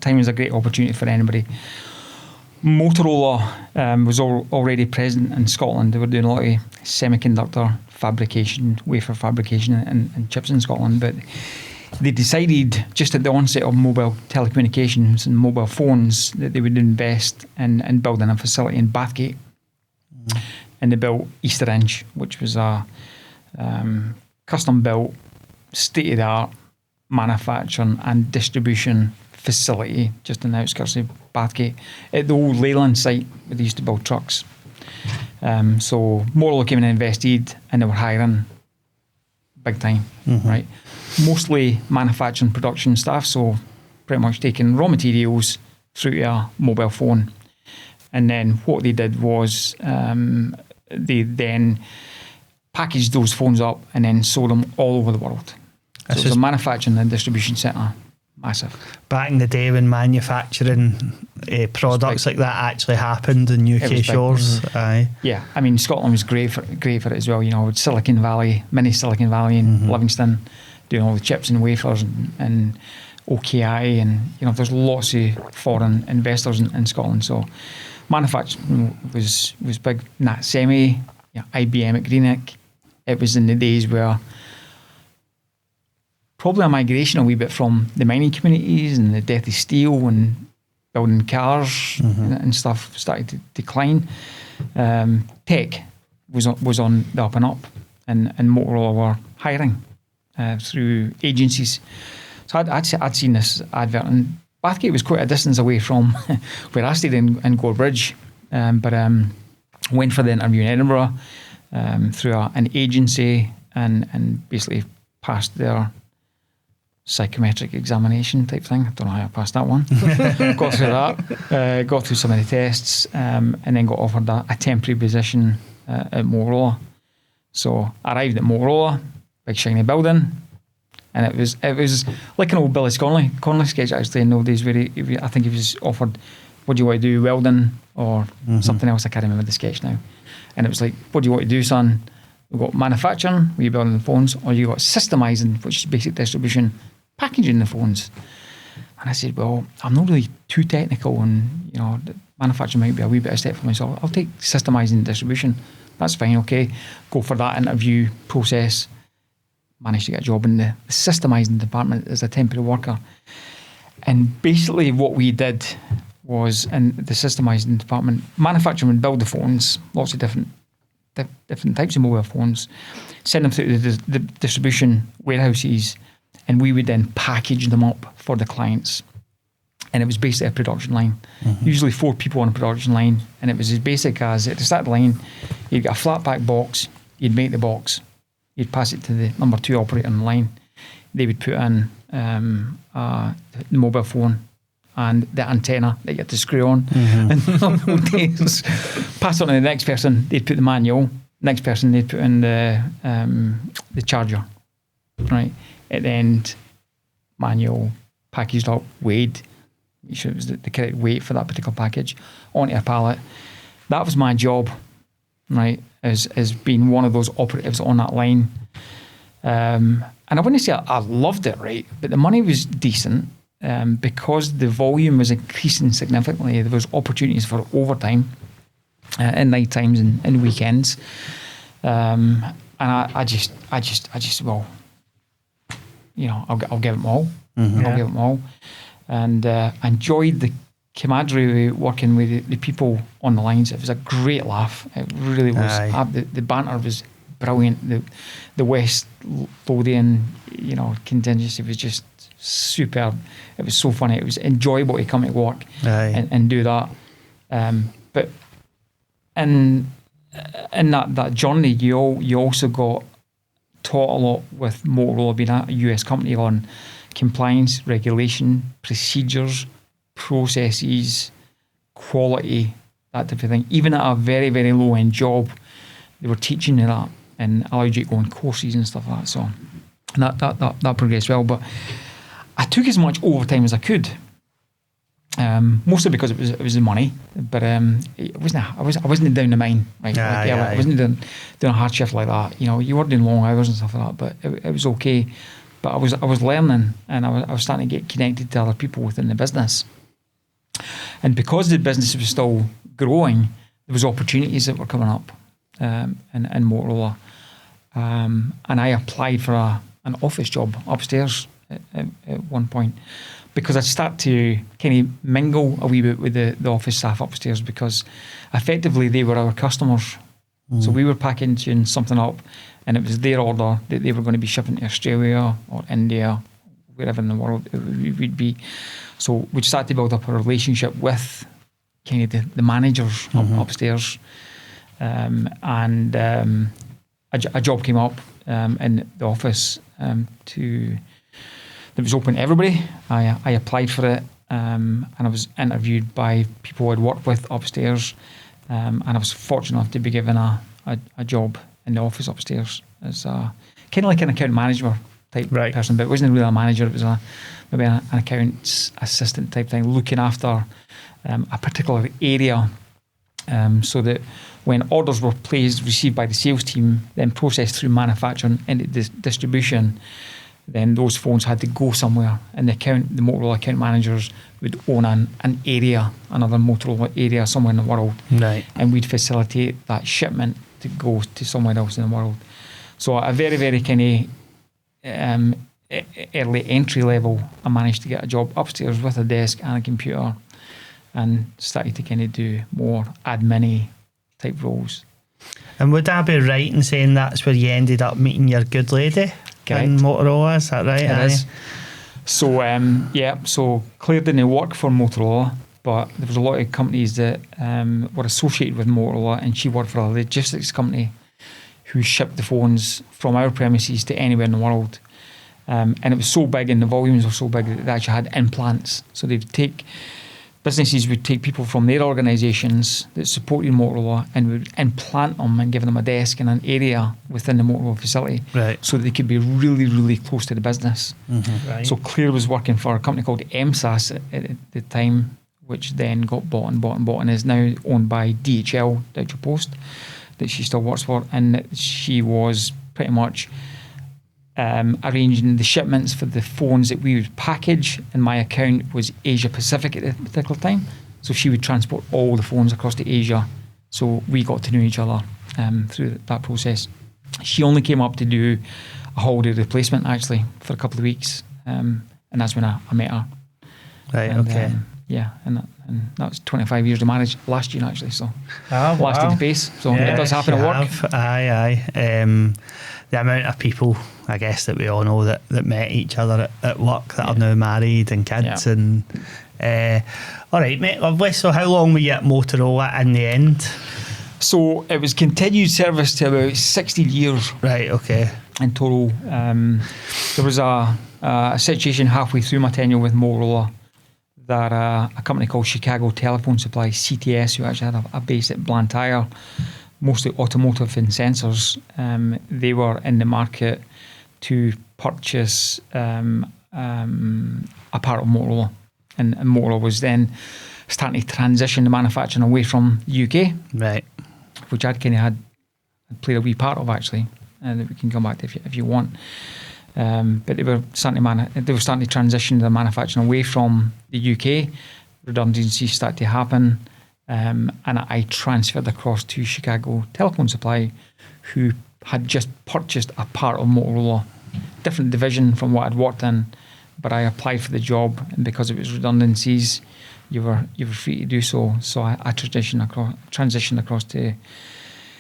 timing is a great opportunity for anybody. Motorola was already present in Scotland. They were doing a lot of semiconductor fabrication, wafer fabrication and chips in Scotland, but they decided just at the onset of mobile telecommunications and mobile phones that they would invest in building a facility in Bathgate. And they built Easter Inch, which was a custom built, state-of-the-art manufacturing and distribution facility just in the outskirts of Bathgate at the old Leyland site where they used to build trucks. So Motorola came in and invested, and they were hiring big time, right? Mostly manufacturing production staff, so pretty much taking raw materials through to a mobile phone. And then what they did was they then packaged those phones up and then sold them all over the world. So it was a manufacturing and distribution centre. Massive. Back in the day when manufacturing products like that actually happened in UK shores. Aye. Yeah, I mean, Scotland was great for it as well. You know, with Silicon Valley, mini Silicon Valley in Livingston, doing all the chips and wafers and OKI, and you know, there's lots of foreign investors in Scotland. So manufacturing was big. Nat Semi, IBM at Greenock. It was in the days where probably a migration a wee bit from the mining communities and the death of steel and building cars and stuff started to decline. Tech was on the up and up, and Motorola were hiring through agencies. So I'd seen this advert, and Bathgate was quite a distance away from where I stayed in Gorebridge, but went for the interview in Edinburgh through an agency and basically passed their psychometric examination type thing. I don't know how I passed that one. Got through that, got through some of the tests, and then got offered a temporary position at Motorola. So I arrived at Motorola, big shiny building, and it was like an old Billy Connolly sketch actually in those days where I think he was offered, what do you want to do, welding or something else? I can't remember the sketch now. And it was like, what do you want to do, son? We've got manufacturing, where you're building the phones, or you got systemizing, which is basic distribution, packaging the phones. And I said, well, I'm not really too technical, and you know, manufacturing might be a wee bit of a step for me, so I'll take systemizing distribution. That's fine, okay. Go for that interview process. Managed to get a job in the systemizing department as a temporary worker. And basically what we did was, in the systemizing department, manufacturing would build the phones, lots of different types of mobile phones, send them through the distribution warehouses, and we would then package them up for the clients. And it was basically a production line. Usually 4 people on a production line, and it was as basic as, at the start of the line, you'd get a flat pack box, you'd make the box, you'd pass it to the number 2 operator on the line. They would put in the mobile phone and the antenna that you had to screw on. And pass it on to the next person, they'd put the manual. Next person, they'd put in the charger. Right? At the end, manual, packaged up, weighed, make sure it was the correct weight for that particular package onto a pallet. That was my job, right, as being one of those operatives on that line. And I wouldn't say I loved it, right, but the money was decent because the volume was increasing significantly. There was opportunities for overtime in night times and weekends. And I just, well, you know, I'll give them all. Mm-hmm. I'll give them all. And I enjoyed the camaraderie working with the people on the lines. It was a great laugh. It really was. The banter was brilliant. The West Lothian, you know, contingency was just superb. It was so funny. It was enjoyable to come to work and do that. But in that journey, you also got taught a lot with Motorola being a US company on compliance, regulation, procedures, processes, quality, that type of thing. Even at a very, very low end job, they were teaching you that and allowed you to go on courses and stuff like that. So that progressed well. But I took as much overtime as I could. Mostly because it was the money, but it wasn't. I wasn't down the mine, right? I wasn't doing a hard shift like that. You know, you were doing long hours and stuff like that, but it was okay. But I was learning, and I was starting to get connected to other people within the business. And because the business was still growing, there was opportunities that were coming up in Motorola, and I applied for an office job upstairs at one point. Because I'd start to kind of mingle a wee bit with the office staff upstairs, because effectively they were our customers. So we were packaging something up and it was their order that they were going to be shipping to Australia or India, wherever in the world it would be. So we'd start to build up a relationship with kind of the managers upstairs. And a job came up in the office it was open to everybody. I applied for it, and I was interviewed by people I'd worked with upstairs, and I was fortunate enough to be given a job in the office upstairs as kind of like an account manager type person, but it wasn't really a manager. It was maybe an accounts assistant type thing, looking after a particular area, so that when orders were received by the sales team, then processed through manufacturing into distribution, then those phones had to go somewhere, and the Motorola account managers would own an area, another Motorola area somewhere in the world, and we'd facilitate that shipment to go to somewhere else in the world. So at a very, very kind of early entry level, I managed to get a job upstairs with a desk and a computer, and started to kind of do more admin type roles. And would I be right in saying that's where you ended up meeting your good lady? Correct. In Motorola, is that right? It is. So so Claire didn't work for Motorola, but there was a lot of companies that were associated with Motorola, and she worked for a logistics company who shipped the phones from our premises to anywhere in the world. And it was so big, and the volumes were so big that they actually had implants. So businesses would take people from their organisations that supported Motorola and would implant them and give them a desk and an area within the Motorola facility, so that they could be really, really close to the business. So Claire was working for a company called MSAS at the time, which then got bought and is now owned by DHL, Deutsche Post, that she still works for, and she was pretty much arranging the shipments for the phones that we would package, and my account was Asia Pacific at the particular time, so she would transport all the phones across to Asia. So we got to know each other through that process. She only came up to do a holiday replacement actually for a couple of weeks, and that's when I met her. And that was 25 years of marriage last year actually, so lasted the pace. So it does happen at work. The amount of people, I guess, that we all know that met each other at work that are now married and kids. And all right, mate, lovely. So how long were you at Motorola in the end? So it was continued service to about 16 years. Right, okay. In total. There was a situation halfway through my tenure with Motorola that a company called Chicago Telephone Supply, CTS, who actually had a base at Blantyre, mostly automotive and sensors, they were in the market to purchase a part of Motorola. and Motorola was then starting to transition the manufacturing away from the UK, Right. which I'd kind of had played a wee part of actually, and that we can come back to if you want. But they were starting to transition the manufacturing away from the UK. Redundancies started to happen, and I transferred across to Chicago Telephone Supply, who had just purchased a part of Motorola, different division from what I'd worked in. But I applied for the job, and because it was redundancies, you were free to do so. So I transitioned across to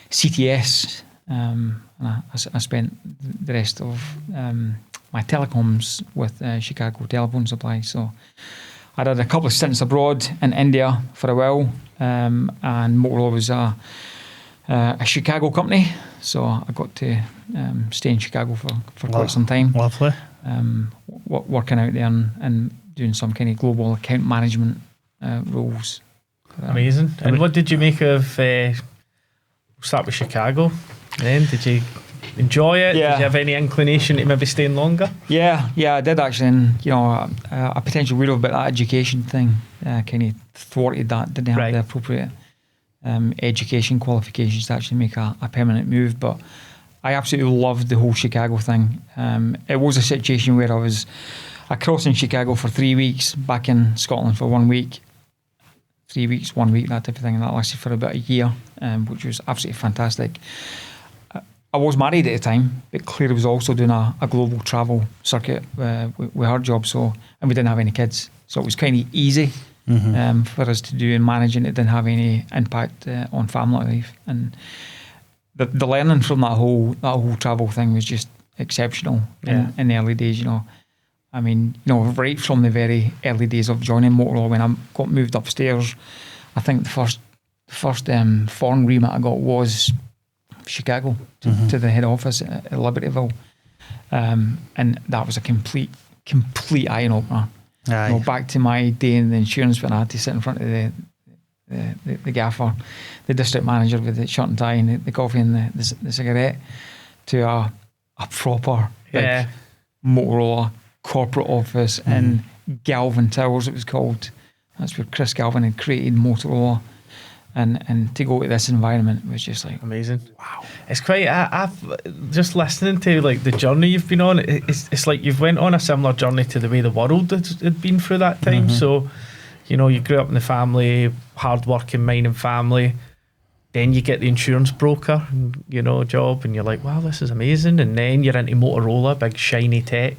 CTS, and I spent the rest of my telecoms with Chicago Telephone Supply. So I did a couple of stints abroad in India for a while, and Motorola was a Chicago company, so I got to stay in Chicago for quite some time. Lovely. Working out there and doing some kind of global account management roles. Amazing. And what did you make of? We'll start with Chicago. Then did you enjoy it? Yeah. Did you have any inclination to maybe staying longer? Yeah, I did actually, and I potentially worried about that education thing. Kind of thwarted that. Didn't have the appropriate education qualifications to actually make a permanent move, but I absolutely loved the whole Chicago thing. It was a situation where I was across in Chicago for 3 weeks, back in Scotland for 1 week, 3 weeks, 1 week, that type of thing, and that lasted for about a year, which was absolutely fantastic. I was married at the time, but Claire was also doing a global travel circuit with her job, and we didn't have any kids, so it was kind of easy for us to do and manage, and it didn't have any impact on family life. And the learning from that whole travel thing was just exceptional in the early days. I mean, right from the very early days of joining Motorola, when I got moved upstairs, I think the first foreign remit I got was Chicago to the head office at Libertyville, and that was a complete eye opener. Back to my day in the insurance when I had to sit in front of the gaffer, the district manager with the shirt and tie and the coffee and the cigarette, to a proper big Motorola corporate office in Galvin Towers, it was called. That's where Chris Galvin had created Motorola. And to go to this environment was just like amazing. Wow, it's quite. I've just listening to like the journey you've been on. It's like you've went on a similar journey to the way the world had been through that time. So, you grew up in the family, hard-working mining family. Then you get the insurance broker, job, and you're like, wow, this is amazing. And then you're into Motorola, big shiny tech,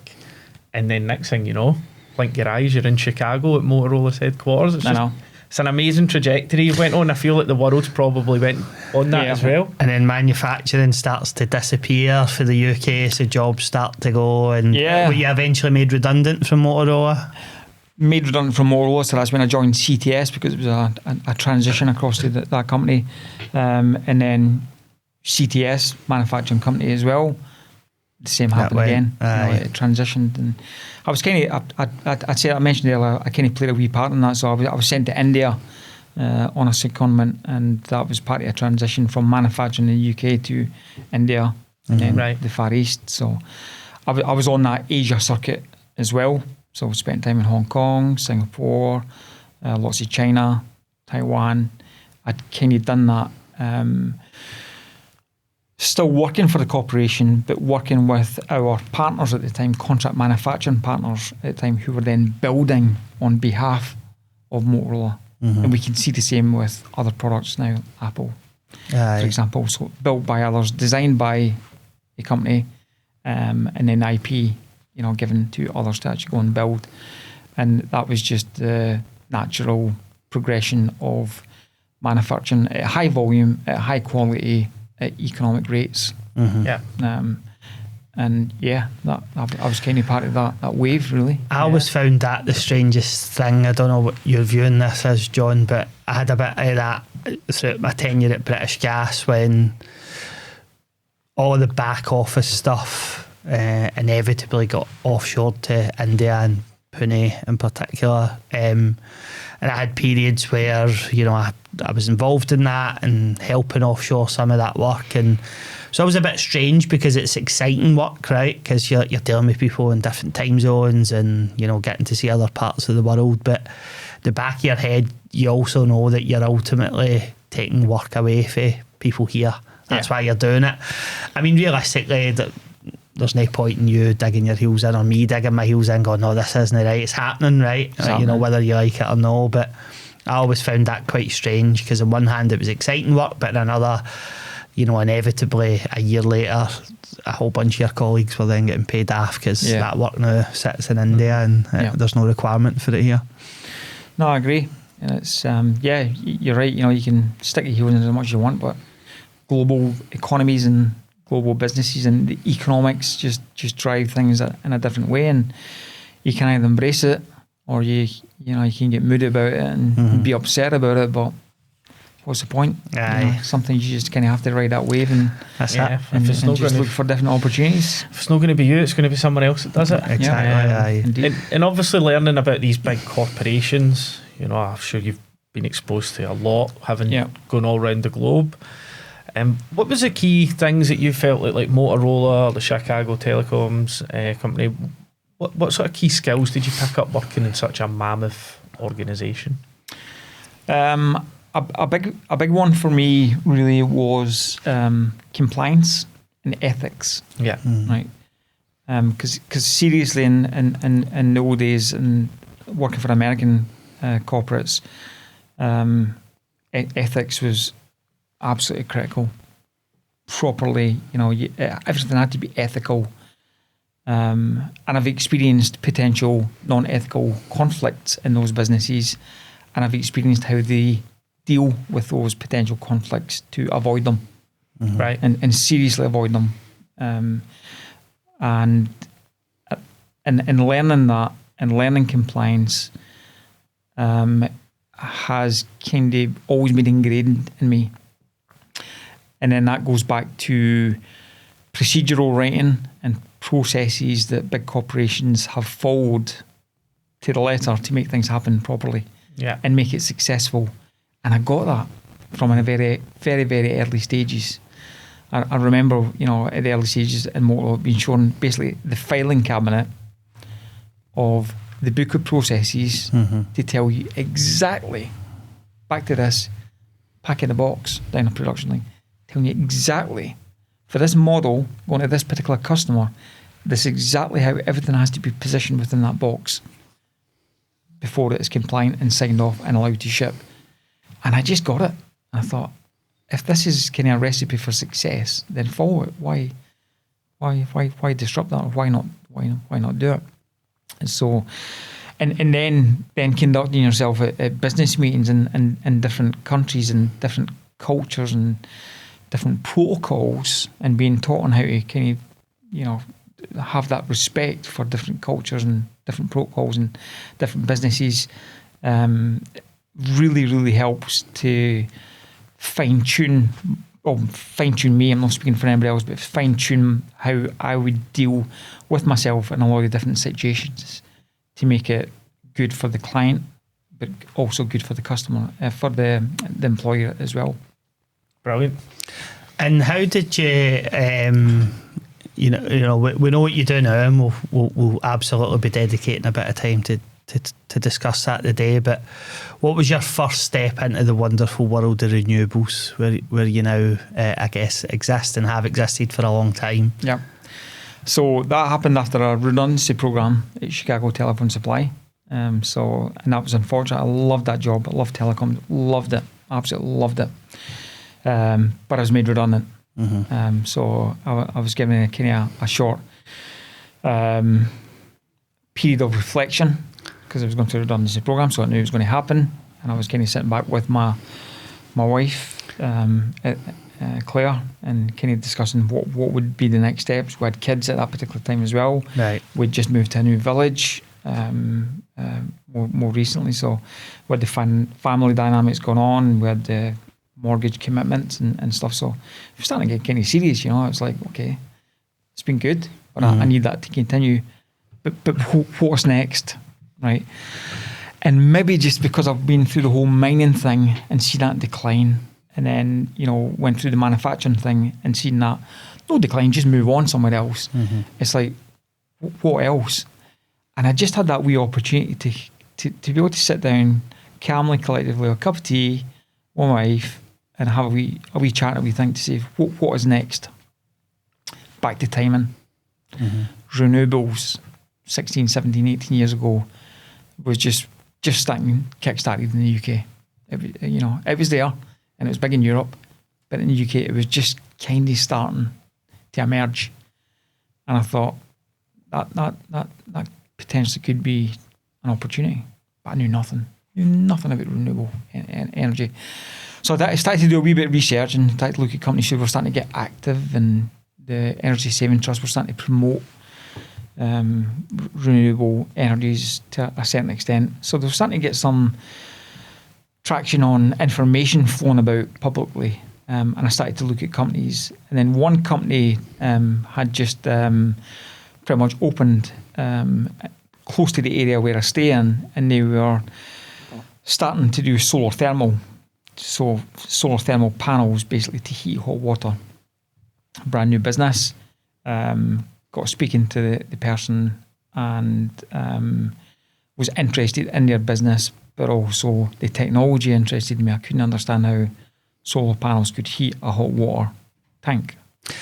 and then next thing you know, blink your eyes, you're in Chicago at Motorola's headquarters. It's an amazing trajectory you went on. I feel like the world's probably went on that as well. And then manufacturing starts to disappear for the UK, so jobs start to go. And were you eventually made redundant from Motorola? Made redundant from Motorola, so that's when I joined CTS, because it was a transition across to that company. And then CTS, manufacturing company as well. The same happened again. It transitioned, and I was kind of. I mentioned earlier, I kind of played a wee part in that. So I was sent to India on a secondment, and that was part of a transition from manufacturing in the UK to India and then the Far East. So I was on that Asia circuit as well. So I spent time in Hong Kong, Singapore, lots of China, Taiwan. I'd kind of done that. Still working for the corporation, but working with our partners at the time, contract manufacturing partners at the time, who were then building on behalf of Motorola. And we can see the same with other products now, Apple, for example. So built by others, designed by a company, and then IP, given to others to actually go and build. And that was just the natural progression of manufacturing at high volume, at high quality, at economic rates. I was kind of part of that wave, really. I always found that the strangest thing. I don't know what your view on this is, John, but I had a bit of that throughout my tenure at British Gas, when all the back office stuff inevitably got offshored to India and Pune in particular. And I had periods where, I was involved in that and helping offshore some of that work, and it's always a bit strange because it's exciting work, right? Because you're dealing with people in different time zones and, you know, getting to see other parts of the world. But the back of your head, you also know that you're ultimately taking work away from people here. That's why you're doing it. I mean, realistically, there's no point in you digging your heels in or me digging my heels in going, no, this isn't right. It's happening, right? You know, whether you like it or no. But I always found that quite strange because on one hand it was exciting work, but on another, you know, inevitably a year later a whole bunch of your colleagues were then getting paid off because that work now sits in India and there's no requirement for it here. No, I agree. And it's you're right. You know, you can stick your heels in as much as you want, but global economies and global businesses and the economics just drive things in a different way, and you can either embrace it or you can get moody about it and be upset about it, but what's the point? Sometimes you just kind of have to ride that wave and that's it. And just look for different opportunities. If it's not going to be you, it's going to be someone else that does it. Exactly. And obviously learning about these big corporations, you know, I'm sure you've been exposed to a lot, having gone all around the globe. What was the key things that you felt like Motorola, the Chicago Telecoms company, what sort of key skills did you pick up working in such a mammoth organisation? A big one for me really was compliance and ethics. Yeah. Right. Because seriously, in the old days and working for American corporates, ethics was absolutely critical. Properly, you know, everything had to be ethical. And I've experienced potential non-ethical conflicts in those businesses, and I've experienced how they deal with those potential conflicts to avoid them, right? And seriously avoid them. And learning that and learning compliance has kind of always been ingrained in me. And then that goes back to procedural writing and processes that big corporations have followed to the letter to make things happen properly and make it successful. And I got that from a very, very, very early stages. I remember, you know, at the early stages in Motorola being shown basically the filing cabinet of the book of processes to tell you exactly, back to this, pack in the box down a production line, telling you exactly for this model going to this particular customer, this is exactly how everything has to be positioned within that box before it is compliant and signed off and allowed to ship. And I just got it. I thought, if this is kind of a recipe for success, then follow it. Why disrupt that? Or why not do it? And so, and then conducting yourself at business meetings in different countries and different cultures and different protocols, and being taught on how to kind of, you know, have that respect for different cultures and different protocols and different businesses, really, really helps to fine-tune me. I'm not speaking for anybody else, but fine-tune how I would deal with myself in a lot of different situations to make it good for the client, but also good for the customer, for the employer as well. Brilliant. And how did you, we know what you do now, and we'll absolutely be dedicating a bit of time to discuss that today. But what was your first step into the wonderful world of renewables, where you now, I guess, exist and have existed for a long time? Yeah. So that happened after a redundancy program at Chicago Telephone Supply. And that was unfortunate. I loved that job. I loved telecom. Loved it. Absolutely loved it. But I was made redundant. So I was given a kind of a short period of reflection, because I was going through a redundancy program, so I knew it was going to happen. And I was kind of sitting back with my wife, Claire, and kind of discussing what would be the next steps. We had kids at that particular time as well. Right. We'd just moved to a new village more recently, so we had the family dynamics going on. We had the mortgage commitments and stuff, so we're starting to get kind of serious, you know. It's like, okay, it's been good, but I need that to continue. But what's next, right? And maybe just because I've been through the whole mining thing and see that decline, and then, you know, went through the manufacturing thing and seen that no decline, just move on somewhere else. It's like, what else? And I just had that wee opportunity to be able to sit down calmly, collectively, with a cup of tea with my wife and have a wee chat, a wee think to say, what is next? Back to timing. Renewables, 16, 17, 18 years ago, was just starting, kick-started in the UK. It was there, and it was big in Europe, but in the UK, it was just kind of starting to emerge. And I thought that potentially could be an opportunity, but I knew nothing about renewable energy. So I started to do a wee bit of research and started to look at companies who were starting to get active, and the Energy Saving Trust were starting to promote renewable energies to a certain extent. So they were starting to get some traction on information flowing about publicly. And I started to look at companies. And then one company had just pretty much opened close to the area where I stay in, and they were starting to do solar thermal. So solar thermal panels, basically to heat hot water. Brand new business. Got speaking to the person, and was interested in their business, but also the technology interested me. I couldn't understand how solar panels could heat a hot water tank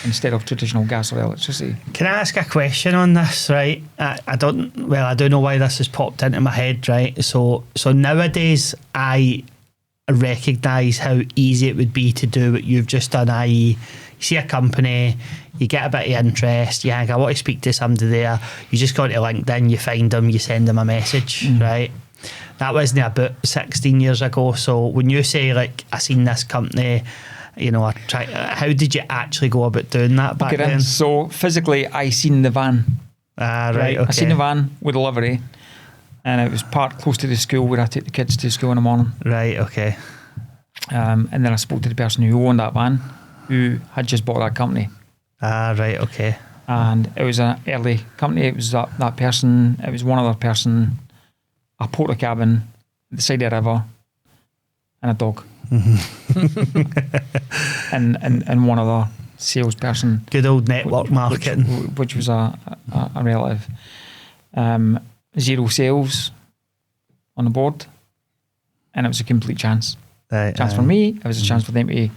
instead of traditional gas or electricity. Can I ask a question on this, right? I don't know why this has popped into my head, right? So nowadays I recognise how easy it would be to do what you've just done, i.e. you see a company, you get a bit of interest, you think, I want to speak to somebody there, you just go to LinkedIn, you find them, you send them a message, right? That wasn't about 16 years ago. So when you say, like, I seen this company, you know, how did you actually go about doing that back then? So physically, I seen the van. Right, okay. I seen the van with a livery, and it was parked close to the school where I take the kids to school in the morning. Right, okay. And then I spoke to the person who owned that van, who had just bought that company. Right, okay. And it was an early company. It was that person, it was one other person, a porta cabin, the side of the river, and a dog. and one other salesperson. Good old network marketing. Which was a relative. Zero sales on the board, and it was a complete chance. Chance for me, it was a chance for them to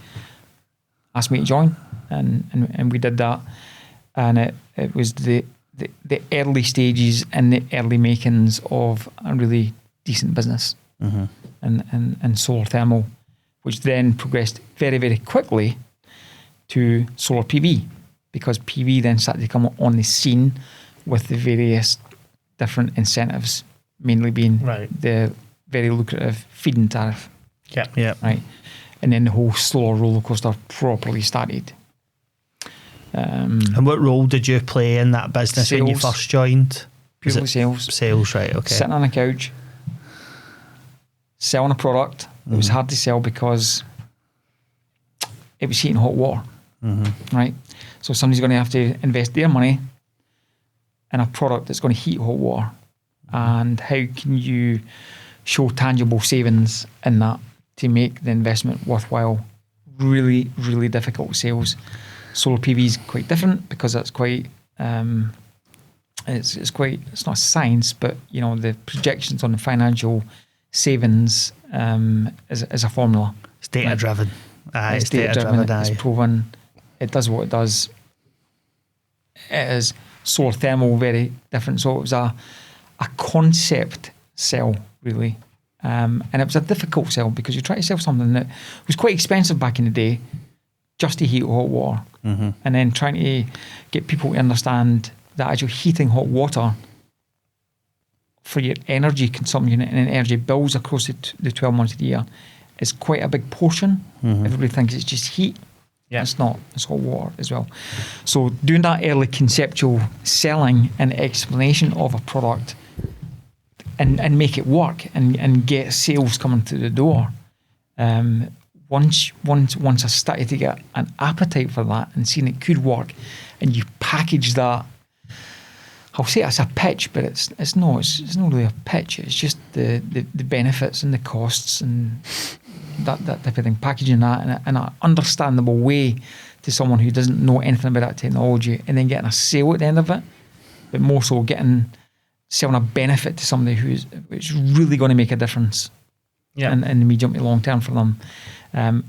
ask me to join, and we did that. And it was the early stages and the early makings of a really decent business, and solar thermal, which then progressed very, very quickly to solar PV, because PV then started to come on the scene with the various different incentives, mainly being the very lucrative feed-in tariff. Yeah. Right. And then the whole solar roller coaster properly started. And what role did you play in that business when you first joined? Purely sales. Sales, right, okay. Sitting on a couch, selling a product. It was hard to sell because it was heating hot water, right? So somebody's going to have to invest their money in a product that's going to heat hot water. And how can you show tangible savings in that to make the investment worthwhile? Really, really difficult sales. Solar PV is quite different because that's quite, it's not science, but you know, the projections on the financial savings is a formula. It's data driven. It's data driven. It's proven. It does what it does. It is solar thermal, very different. So it was a concept sell, really. And it was a difficult sell because you try to sell something that was quite expensive back in the day just to heat hot water. And then trying to get people to understand that as you're heating hot water for your energy consumption and energy bills across the 12 months of the year is quite a big portion. Everybody thinks it's just heat. Yeah. It's not. It's hot water as well. So doing that early conceptual selling and explanation of a product and make it work and get sales coming through the door. Once I started to get an appetite for that and seeing it could work, and you package that, I'll say it's a pitch, but it's not really a pitch. It's just the benefits and the costs and that type of thing, packaging that in an understandable way to someone who doesn't know anything about that technology, and then getting a sale at the end of it, but more so selling a benefit to somebody who's really going to make a difference in the medium to long term for them,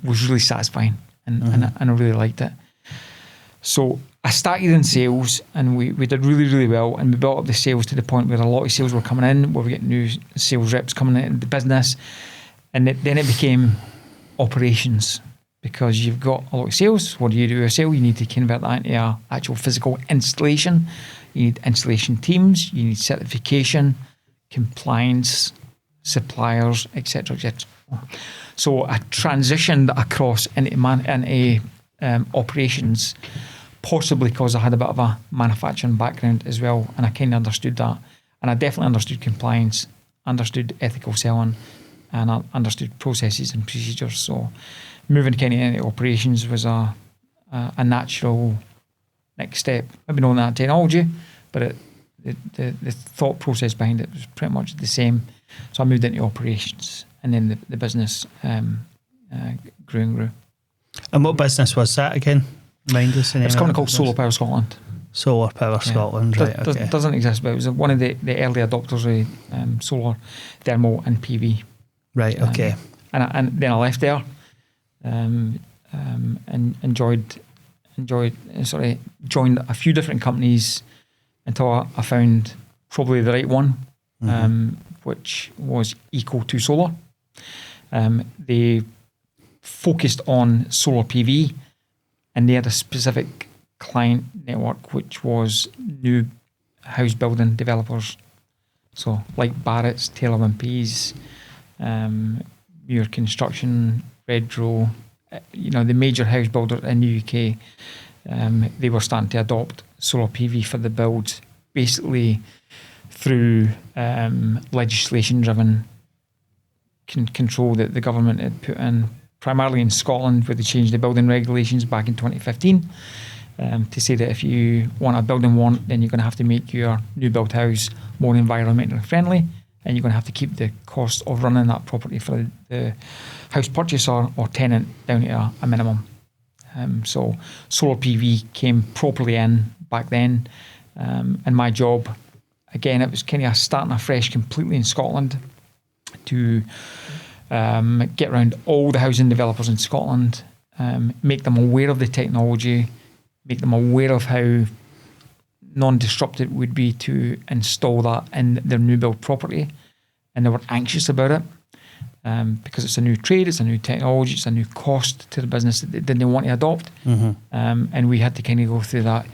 was really satisfying, and I really liked it. So I started in sales, and we did really, really well, and we built up the sales to the point where a lot of sales were coming in, where we get new sales reps coming into the business, and then it became operations, because you've got a lot of sales. What do you do with a sale? You need to convert that into an actual physical installation. You need installation teams, you need certification, compliance, suppliers, etc., etc. So I transitioned across into operations, possibly because I had a bit of a manufacturing background as well, and I kind of understood that. And I definitely understood compliance, understood ethical selling, and I understood processes and procedures. So moving kind of into operations was a natural next step. Maybe knowing that technology, but the thought process behind it was pretty much the same. So I moved into operations, and then the business grew and grew. And what business was that again? Mind us. It's a company called Solar Power Scotland. Solar Power Scotland, right? Okay. Doesn't exist, but it was one of the early adopters of solar, thermal, and PV. Right. Okay. And then I left there, and joined a few different companies until I found probably the right one, which was Eco2 Solar. They focused on solar PV, and they had a specific client network, which was new house building developers. So like Barrett's, Taylor Wimpey's, Muir Construction, Redrow, the major house builder in the UK, they were starting to adopt solar PV for the build, basically through legislation-driven control that the government had put in, primarily in Scotland, where they changed the building regulations back in 2015 to say that if you want a building warrant, then you're going to have to make your new built house more environmentally friendly, and you're going to have to keep the cost of running that property for the house purchaser or tenant down to a minimum. So solar PV came properly in back then, and my job, again, it was kind of starting afresh completely in Scotland to get around all the housing developers in Scotland, make them aware of the technology, make them aware of how non-disruptive it would be to install that in their new build property. And they were anxious about it because it's a new trade, it's a new technology, it's a new cost to the business that they didn't want to adopt. And we had to kind of go through that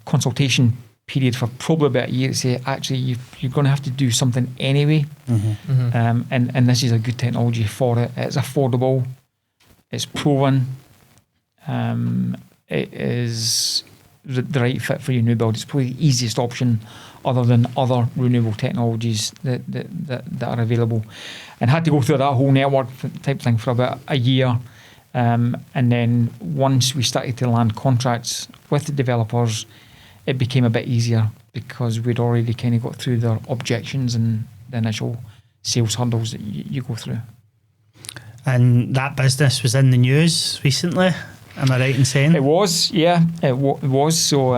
consultation period for probably about a year to say, actually, you're going to have to do something anyway. And this is a good technology for it. It's affordable. It's proven. It is the right fit for your new build. It's probably the easiest option other than other renewable technologies that are available. And had to go through that whole network type thing for about a year. And then once we started to land contracts with the developers, it became a bit easier because we'd already kind of got through their objections and the initial sales hurdles that you go through. And that business was in the news recently, am I right in saying? It was, yeah, it was. So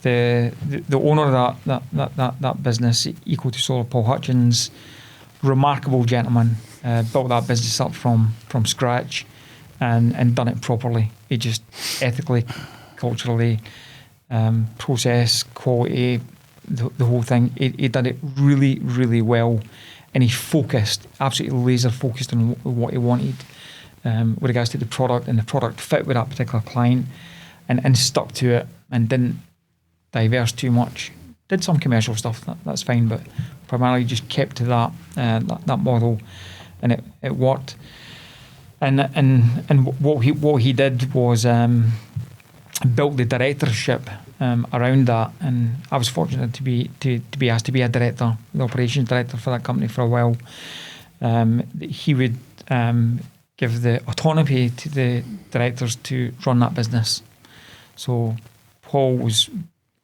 the owner of that business, Eco2 Solar, Paul Hutchins, remarkable gentleman, built that business up from scratch and done it properly. He just ethically, culturally, process, quality, the whole thing. He did it really, really well, and he focused, absolutely laser focused on what he wanted with regards to the product, and the product fit with that particular client, and stuck to it and didn't diverse too much. Did some commercial stuff, that's fine, but primarily just kept to that model, and it worked. And what he did was built the directorship around that, and I was fortunate to be asked to be a director, the operations director for that company for a while. He would give the autonomy to the directors to run that business. So Paul was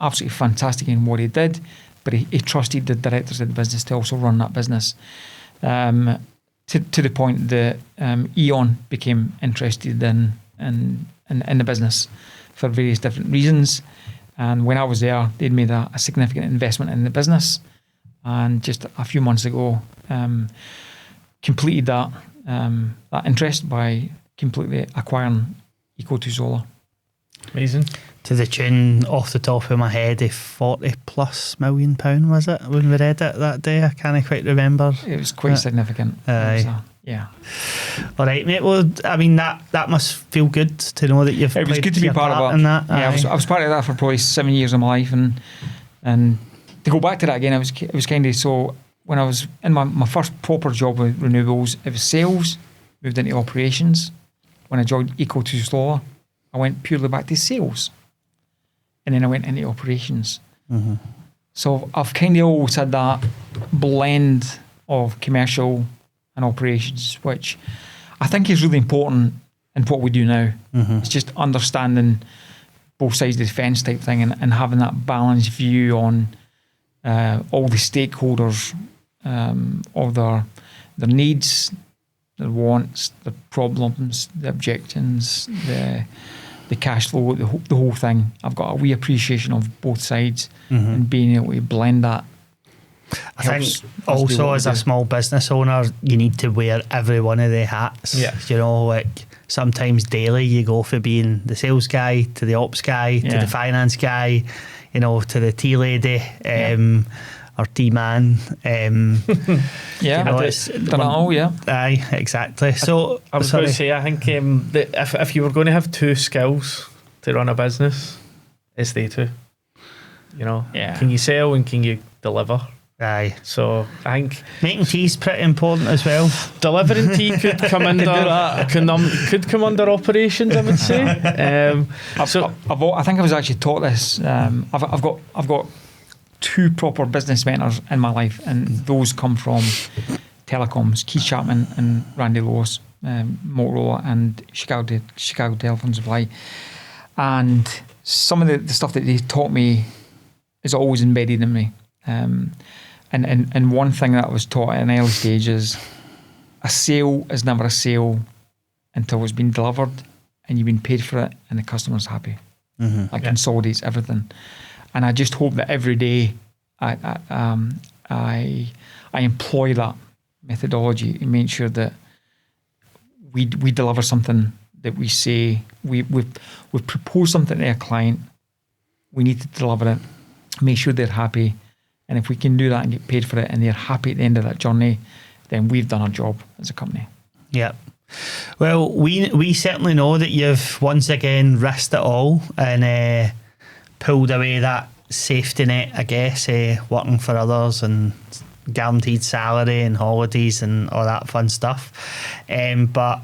absolutely fantastic in what he did, but he trusted the directors of the business to also run that business. to the point that Eon became interested in the business for various different reasons. And when I was there, they'd made a significant investment in the business, and just a few months ago, completed that interest by completely acquiring Eco2 Solar. Amazing. To the tune, off the top of my head, of £40+ million, was it, when we read it that day? I can't quite remember. It was quite significant. Aye. Yeah. All right, mate. Well, I mean, that must feel good to know that you've. It was good to be part of in that. Yeah, I was part of that for probably 7 years of my life, and to go back to that again, it was kind of, so when I was in my first proper job with renewables, it was sales, moved into operations. When I joined Eco2 Solar, I went purely back to sales, and then I went into operations. Mm-hmm. So I've kind of always had that blend of commercial and operations, which I think is really important in what we do now. Mm-hmm. It's just understanding both sides of the fence type thing, and having that balanced view on all the stakeholders, of their needs, their wants, their problems, the objections, the cash flow, the whole thing. I've got a wee appreciation of both sides, and being able to blend that. I think also as a small business owner, you need to wear every one of the hats. Yeah. You know, like sometimes daily you go for being the sales guy to the ops guy to the finance guy, you know, to the tea lady, or tea man. Yeah, you know, it's done it all. Yeah, aye, exactly. So I was going to say, I think that if you were going to have two skills to run a business, it's they two. You know, can you sell and can you deliver? Aye. So I think making tea's pretty important as well. Delivering tea could come under could come under operations, I would say. I think I was actually taught this. I've got two proper business mentors in my life, and those come from telecoms: Keith Chapman and Randy Lewis, Motorola and Chicago Telephone Supply. And some of the stuff that they taught me is always embedded in me. And one thing that I was taught at an early stage is a sale is never a sale until it's been delivered and you've been paid for it and the customer's happy. That consolidates everything. And I just hope that every day I employ that methodology and make sure that we deliver something that we say we've proposed something to a client. We need to deliver it, make sure they're happy. And if we can do that and get paid for it and they're happy at the end of that journey, then we've done our job as a company. Yeah. Well, we certainly know that you've once again risked it all and pulled away that safety net, I guess, working for others and guaranteed salary and holidays and all that fun stuff. But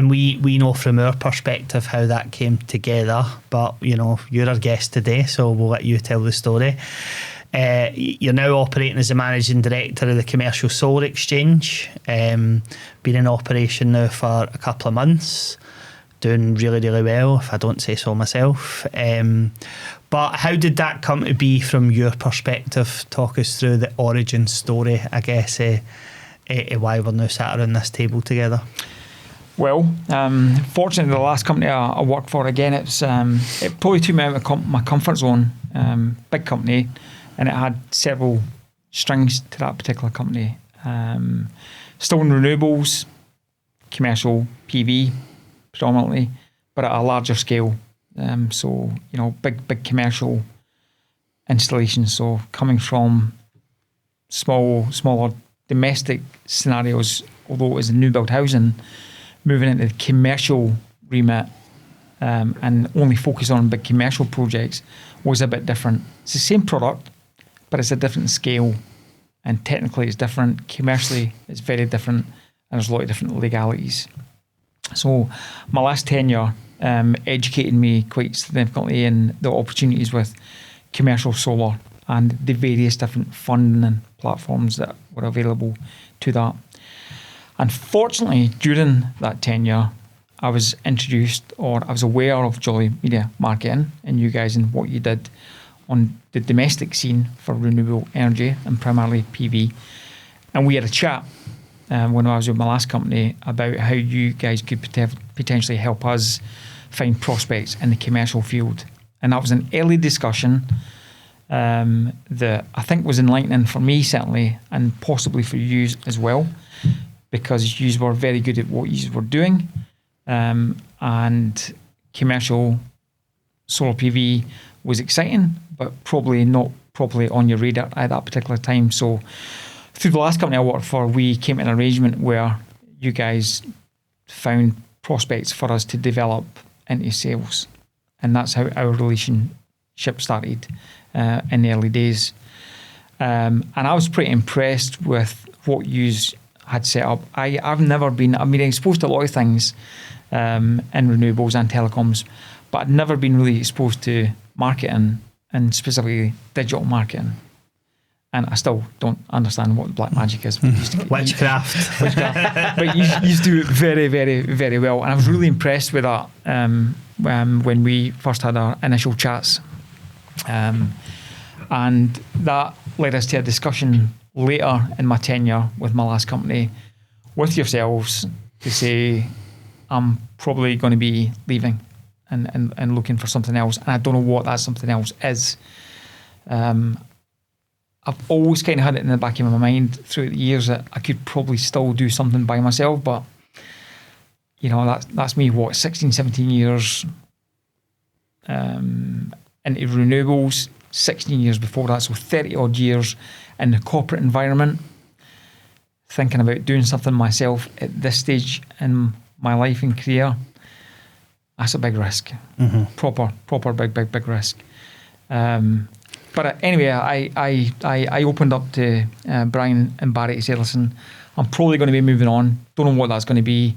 we know from our perspective how that came together. But, you know, you're our guest today, so we'll let you tell the story. You're now operating as the managing director of the Commercial Solar Exchange. Been in operation now for a couple of months, doing really, really well, if I don't say so myself. But how did that come to be from your perspective? Talk us through the origin story, I guess, why we're now sat around this table together. Well, fortunately, the last company I worked for, again, it probably took me out of my comfort zone. Big company, and it had several strings to that particular company. Still in renewables, commercial PV predominantly, but at a larger scale. So, you know, big commercial installations. So coming from smaller domestic scenarios, although it was a new build housing, moving into the commercial remit and only focus on big commercial projects was a bit different. It's the same product, but it's a different scale, and technically it's different. Commercially, it's very different, and there's a lot of different legalities. So my last tenure educated me quite significantly in the opportunities with commercial solar and the various different funding platforms that were available to that. Unfortunately, during that tenure, I was introduced, or I was aware of Jolly Media Marketing and you guys and what you did on the domestic scene for renewable energy and primarily PV. And we had a chat, when I was with my last company about how you guys could potentially help us find prospects in the commercial field. And that was an early discussion that I think was enlightening for me, certainly, and possibly for you as well, because you were very good at what you were doing. And commercial solar PV was exciting, but probably not properly on your radar at that particular time. So through the last company I worked for, we came to an arrangement where you guys found prospects for us to develop into sales. And that's how our relationship started in the early days. And I was pretty impressed with what you had set up. I've been exposed to a lot of things in renewables and telecoms, but I'd never been really exposed to marketing, and specifically digital marketing. And I still don't understand what black magic is. Witchcraft. But you do it very, very, very well. And I was really impressed with that when we first had our initial chats. And that led us to a discussion later in my tenure with my last company with yourselves to say, I'm probably going to be leaving and looking for something else. And I don't know what that something else is. I've always kind of had it in the back of my mind through the years that I could probably still do something by myself, but you know, that's me, 16, 17 years into renewables, 16 years before that, so 30 odd years in the corporate environment, thinking about doing something myself at this stage in my life and career. That's a big risk. Mm-hmm. Proper big risk. But anyway, I opened up to Brian and Barry to say, listen, I'm probably going to be moving on. Don't know what that's going to be.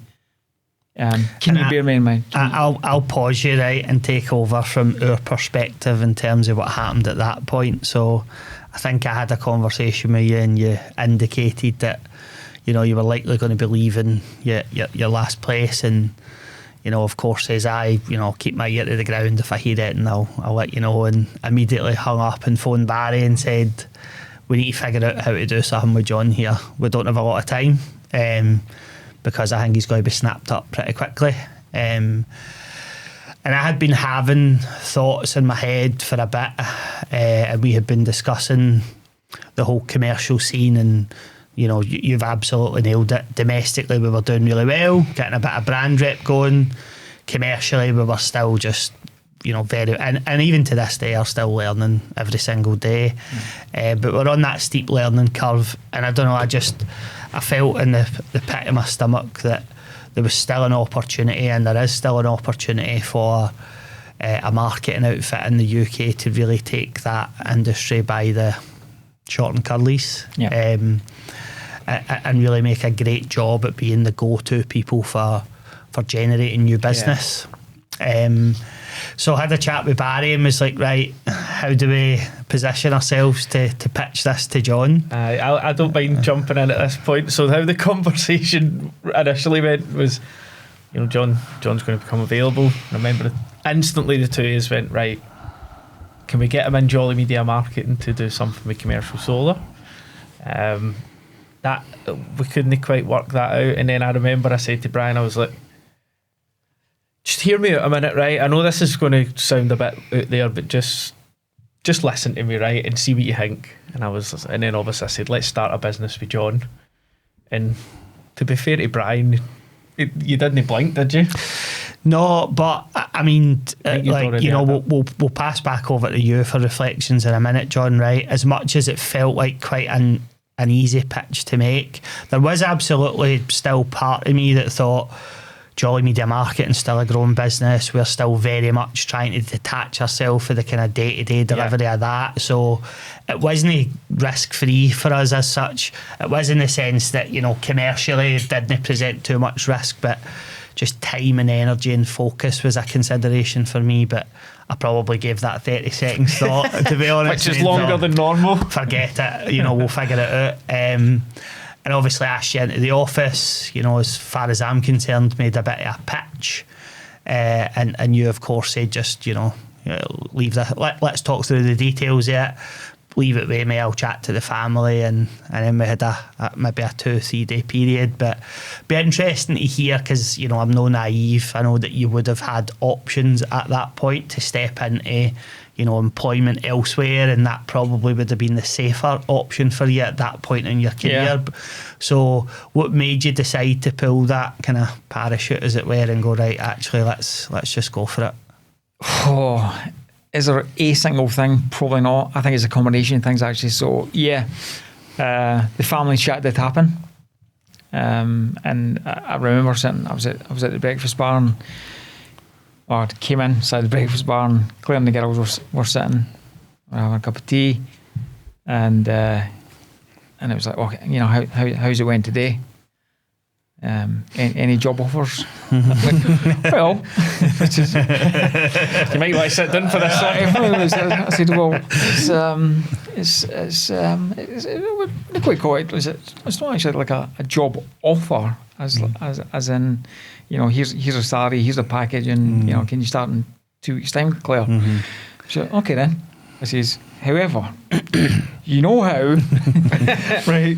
Can you bear me in mind? I'll pause you, right, and take over from our perspective in terms of what happened at that point. So I think I had a conversation with you and you indicated that, you know, you were likely going to be leaving your last place, and you know, of course, says keep my ear to the ground. If I hear it, and I'll let you know. And immediately hung up and phoned Barry and said, we need to figure out how to do something with John here. We don't have a lot of time, because I think he's going to be snapped up pretty quickly. And I had been having thoughts in my head for a bit, and we had been discussing the whole commercial scene, and you know, you've absolutely nailed it. Domestically, we were doing really well, getting a bit of brand rep going. Commercially, we were still just, you know, very, and even to this day, are still learning every single day. But we're on that steep learning curve, and I don't know, I felt in the pit of my stomach that there was still an opportunity, and there is still an opportunity for a marketing outfit in the UK to really take that industry by the short and curlies. Yeah. And really make a great job at being the go-to people for generating new business. Yeah. So I had a chat with Barry and was like, right, how do we position ourselves to pitch this to John? I don't mind jumping in at this point. So how the conversation initially went was, you know, John's going to become available. I remember instantly the two of us went, right, can we get him in Jolly Media Marketing to do something with commercial solar? That we couldn't quite work that out. And then I remember I said to Brian, I was like, just hear me out a minute, right? I know this is going to sound a bit out there, but just listen to me, right, and see what you think. And then obviously I said, let's start a business with John. And to be fair to Brian, you didn't blink, did you? No, but I mean, we'll pass back over to you for reflections in a minute, John, right? As much as it felt like quite an easy pitch to make, there was absolutely still part of me that thought Jolly Media Marketing still a growing business. We're still very much trying to detach ourselves for the kind of day-to-day delivery of that. So it wasn't risk-free for us as such. It was in the sense that, you know, commercially it didn't present too much risk, but just time and energy and focus was a consideration for me. But I probably gave that 30 seconds thought, to be honest. Which is longer than normal. Forget it, you know, we'll figure it out. And obviously asked you into the office, you know, as far as I'm concerned, made a bit of a pitch. And you, of course, said just, you know, leave that. Let's talk through the details yet. leave it with me, I'll chat to the family, and then we had maybe a 2-3 day period. But be interesting to hear, because I'm no naive. I know that you would have had options at that point to step into employment elsewhere, and that probably would have been the safer option for you at that point in your career. Yeah. So what made you decide to pull that kind of parachute, as it were, and go, right, actually let's just go for it? Oh, is there a single thing? Probably not. I think it's a combination of things, actually. So yeah, the family chat did happen, and I remember sitting. I was at the breakfast bar, and I came inside the breakfast bar, and Claire and the girls were sitting, were having a cup of tea, and it was like, okay, how's it went today? Any job offers? Well, which is, you might want to sit down for this. I said, well, it's quite quiet. It's not actually like a job offer, as in, here's a salary, here's a package, and can you start in 2 weeks' time, Claire? So okay then. I says, however, you know how, right?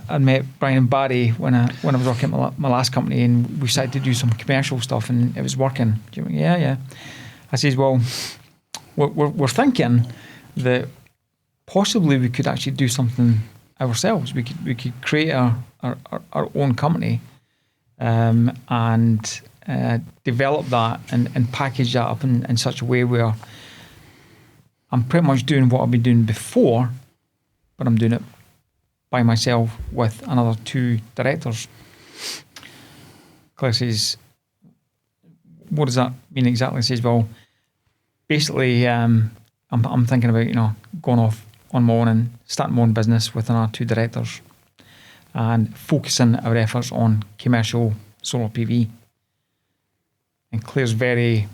I met Brian and Barry when I was working at my last company, and we started to do some commercial stuff, and it was working. Yeah. I says, well, we're thinking that possibly we could actually do something ourselves. We could create our own company, and develop that and package that up in such a way where I'm pretty much doing what I've been doing before, but I'm doing it by myself with another 2 directors. Claire says, what does that mean exactly? I says, well, basically, I'm thinking about, going off on my own and starting my own business with another 2 directors and focusing our efforts on commercial solar PV. And Claire's very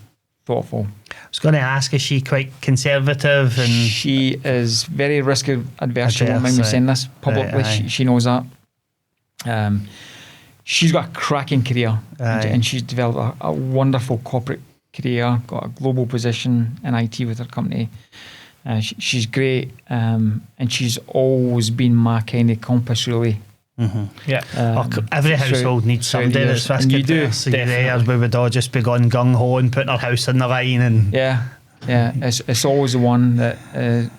thoughtful. I was going to ask, is she quite conservative? And she is very risk adverse. She won't mind me saying this publicly. She knows that. She's got a cracking career, and she's developed a wonderful corporate career, got a global position in IT with her company. She's great, and she's always been my kind of compass, really. Yeah, every household needs somebody that's risky. We would all just be going gung ho and putting our house on the line, and it's always the one that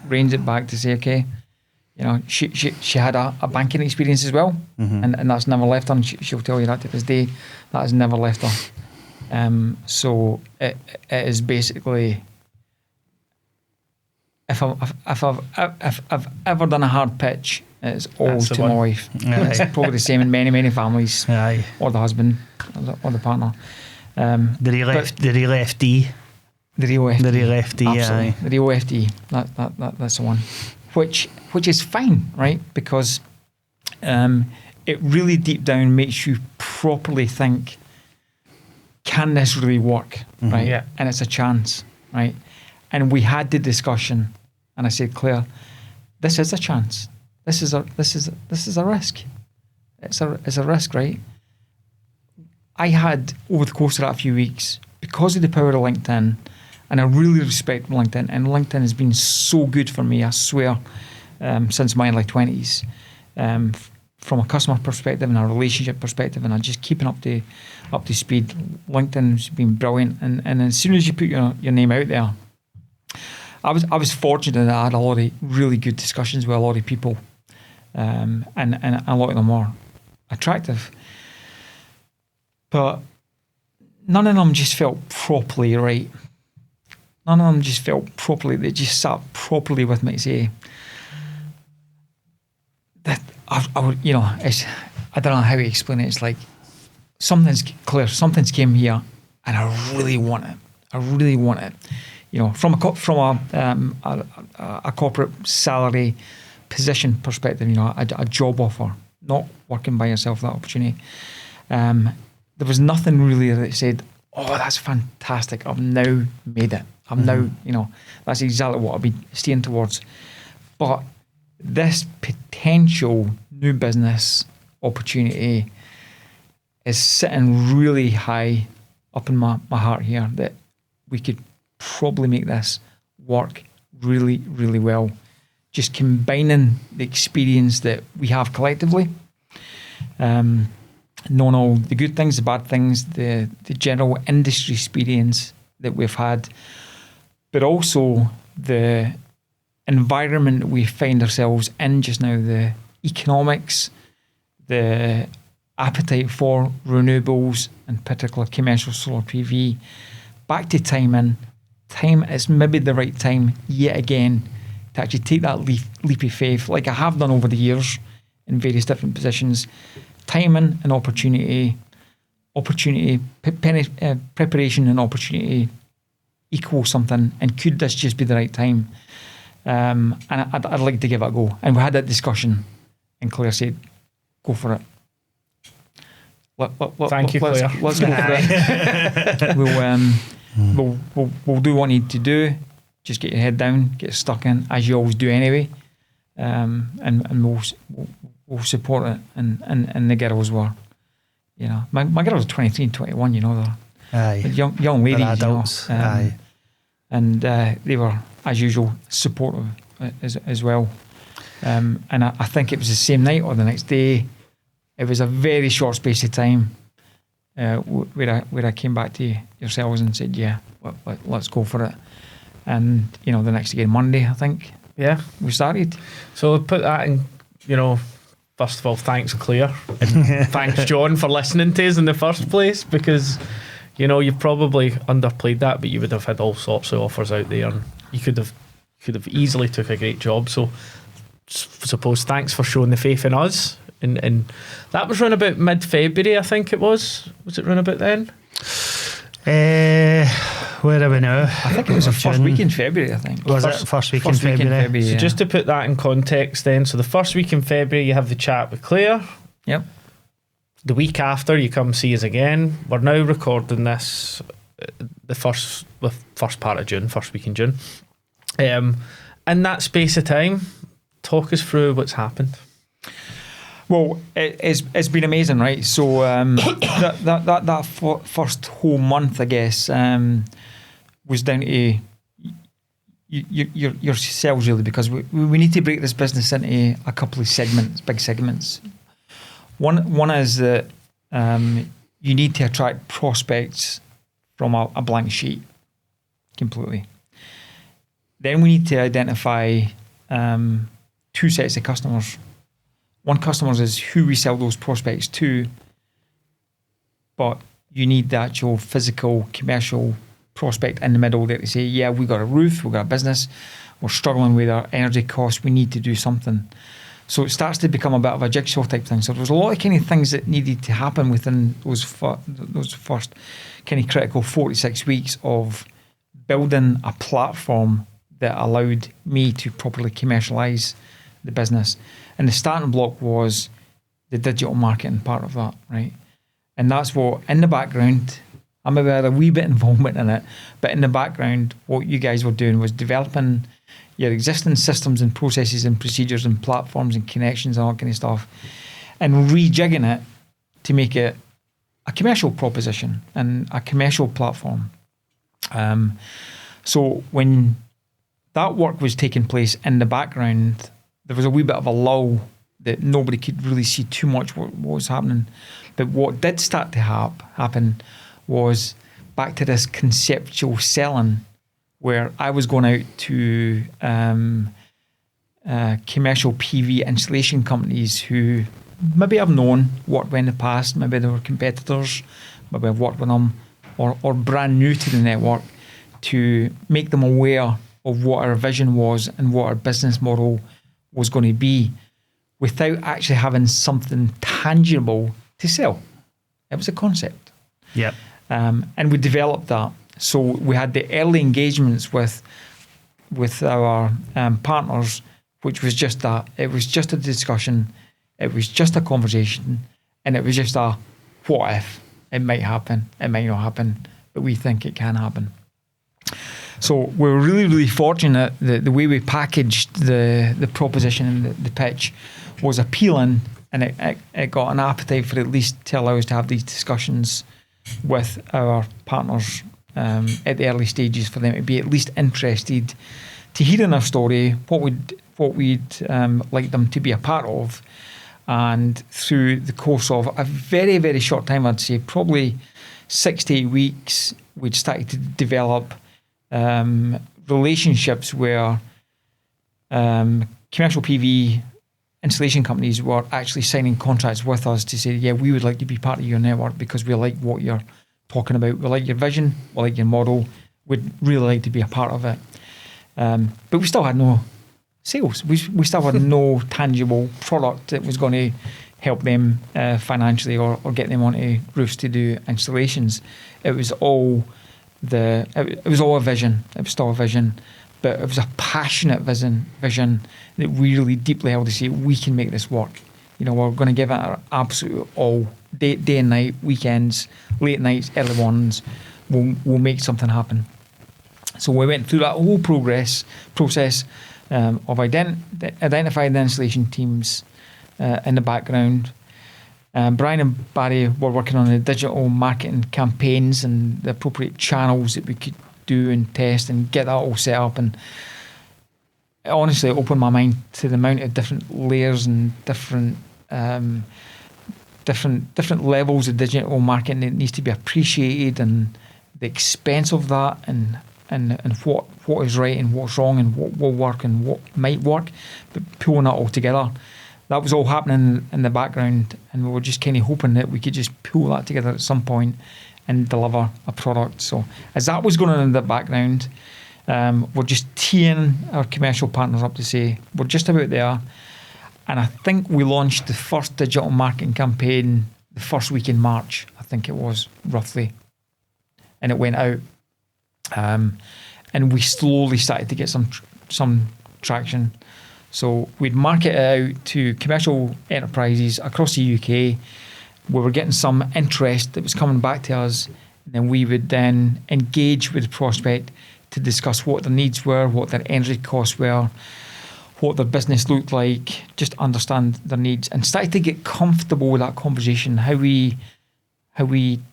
reins it back to say, okay, she had a banking experience as well, and that's never left her. And she'll tell you that to this day, that has never left her. So it is basically, if I've ever done a hard pitch, it's all to my wife. It's probably the same in many families. Or the husband, or the partner. The real FD. The real FD. The real FD. Absolutely. The real FD. That's the one. Which is fine, right? Because it really deep down makes you properly think, can this really work, right? Yeah. And it's a chance, right? And we had the discussion, and I said, Claire, this is a chance. This is a risk. It's a risk, right? I had, over the course of that few weeks, because of the power of LinkedIn, and I really respect LinkedIn, and LinkedIn has been so good for me, I swear, since my early 20s, from a customer perspective and a relationship perspective, and just keeping up to speed. LinkedIn's been brilliant, and as soon as you put your name out there, I was fortunate that I had a lot of really good discussions with a lot of people, and a lot of them were attractive, but none of them just felt properly right. None of them just felt properly. They just sat properly with me to say that I would, it's, I don't know how to explain it. It's like something's came here, and I really want it. From a corporate salary position perspective, a job offer, not working by yourself, that opportunity. There was nothing really that said, oh, that's fantastic, I've now made it. I'm now, that's exactly what I've been steering towards. But this potential new business opportunity is sitting really high up in my heart here, that we could probably make this work really, really well. Just combining the experience that we have collectively, knowing all the good things, the bad things, the general industry experience that we've had, but also the environment that we find ourselves in just now, the economics, the appetite for renewables, in particular commercial solar PV, back to time is maybe the right time yet again to actually take that leap of faith, like I have done over the years in various different positions. Timing and opportunity, preparation and opportunity equal something, and could this just be the right time? And I'd like to give it a go. And we had that discussion, and Claire said, go for it. Thank you, Claire. Let's go for it. We'll do what we need to do. Just get your head down, get stuck in, as you always do anyway. And we'll support it. And the girls were, my girls are 23 and 21, they're young ladies, they're adults. Aye. And they were, as usual, supportive as well. And I think it was the same night or the next day. It was a very short space of time where I came back to yourselves and said, yeah, let's go for it. And, the next again, Monday, I think. Yeah. We started. So put that in, first of all, thanks, Claire. And thanks, John, for listening to us in the first place, because, you've probably underplayed that, but you would have had all sorts of offers out there, and you could have easily took a great job. So suppose thanks for showing the faith in us. And that was around about mid-February, I think it was. Was it around about then? Where are we now? I think it was the first week in February, I think. Was it first week in February? So just to put that in context then, so the first week in February you have the chat with Claire. Yep. The week after you come see us again. We're now recording this the first part of June, first week in June. In that space of time, talk us through what's happened. Well, it's been amazing, right? So that first whole month, I guess, was down to yourselves really, because we need to break this business into a couple of segments, big segments. One is that you need to attract prospects from a blank sheet completely. Then we need to identify two sets of customers. One customer is who we sell those prospects to, but you need the actual physical commercial prospect in the middle there to say, yeah, we got a roof, we got a business, we're struggling with our energy costs, we need to do something. So it starts to become a bit of a jigsaw type thing. So there's a lot of kind of things that needed to happen within those first kind of critical 46 weeks of building a platform that allowed me to properly commercialise the business. And the starting block was the digital marketing part of that, right? And that's what, in the background, I maybe had a wee bit involvement in it, but in the background, what you guys were doing was developing your existing systems and processes and procedures and platforms and connections and all that kind of stuff, and rejigging it to make it a commercial proposition and a commercial platform. So when that work was taking place in the background, there was a wee bit of a lull that nobody could really see too much what was happening. But what did start to happen was back to this conceptual selling, where I was going out to commercial PV installation companies who maybe I've known, worked with in the past, maybe they were competitors, maybe I've worked with them, or brand new to the network, to make them aware of what our vision was and what our business model was going to be, without actually having something tangible to sell. It was a concept. Yep. And we developed that. So we had the early engagements with our partners, which was just that. It was just a discussion. It was just a conversation. And it was just a what if. It might happen. It might not happen. But we think it can happen. So we're really, really fortunate that the way we packaged the proposition and the pitch was appealing, and it got an appetite for at least to allow us to have these discussions with our partners at the early stages, for them to be at least interested to hearing our story, what we'd like them to be a part of. And through the course of a very, very short time, I'd say probably 6 to 8 weeks, we'd started to develop relationships where commercial PV installation companies were actually signing contracts with us to say, yeah, we would like to be part of your network because we like what you're talking about. We like your vision, we like your model, we'd really like to be a part of it. But we still had no sales. We still had no tangible product that was going to help them financially or get them onto roofs to do installations. It was all it was all a vision. It was still a vision, but it was a passionate vision that we really deeply held to say we can make this work. You know, we're going to give it our absolute all, day and night, weekends, late nights, early mornings. We'll make something happen. So we went through that whole process of identifying the installation teams in the background. Brian and Barry were working on the digital marketing campaigns and the appropriate channels that we could do and test and get that all set up. And it honestly opened my mind to the amount of different layers and different levels of digital marketing that needs to be appreciated, and the expense of that, and what is right and what's wrong and what will work and what might work, but pulling that all together. That was all happening in the background, and we were just kind of hoping that we could just pull that together at some point and deliver a product. So as that was going on in the background, we're just teeing our commercial partners up to say we're just about there. And I think we launched the first digital marketing campaign the first week in March, I think it was, roughly. And it went out. And we slowly started to get some traction. So we'd market it out to commercial enterprises across the UK. We were getting some interest that was coming back to us. And then we would then engage with the prospect to discuss what their needs were, what their energy costs were, what their business looked like, just understand their needs, and started to get comfortable with that conversation, how we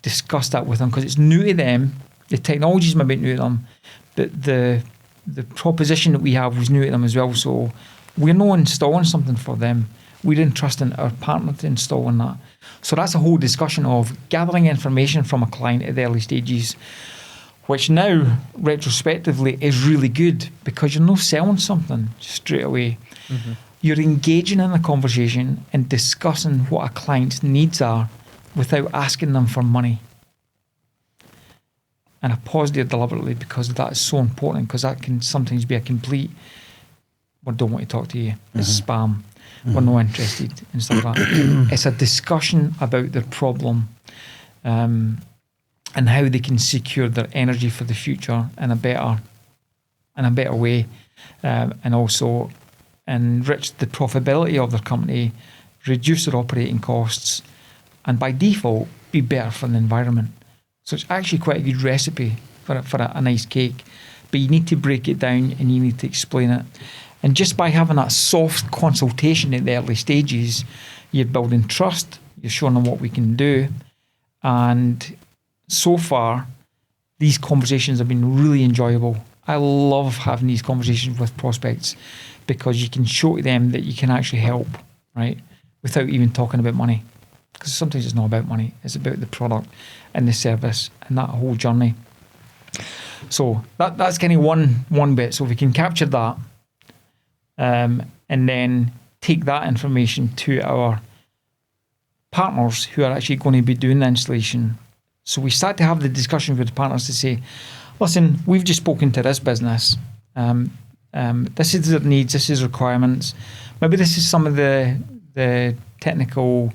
discuss that with them, because it's new to them. The technology's maybe new to them, but the proposition that we have was new to them as well. So we're not installing something for them. We're entrusting our partner to installing that. So that's a whole discussion of gathering information from a client at the early stages, which now, retrospectively, is really good because you're not selling something straight away. Mm-hmm. You're engaging in a conversation and discussing what a client's needs are without asking them for money. And I paused there deliberately because that is so important, because that can sometimes be a complete, we don't want to talk to you, it's spam, we're not interested, and stuff like that. It's a discussion about their problem and how they can secure their energy for the future in a better way, and also enrich the profitability of their company, reduce their operating costs, and by default, be better for the environment. So it's actually quite a good recipe for a nice cake, but you need to break it down and you need to explain it. And just by having that soft consultation at the early stages, you're building trust, you're showing them what we can do. And so far, these conversations have been really enjoyable. I love having these conversations with prospects because you can show to them that you can actually help, right? Without even talking about money. Because sometimes it's not about money, it's about the product and the service and that whole journey. So that's kind of one bit. So if we can capture that and then take that information to our partners who are actually going to be doing the installation. So we start to have the discussion with the partners to say, listen, we've just spoken to this business. This is their needs, this is requirements. Maybe this is some of the technical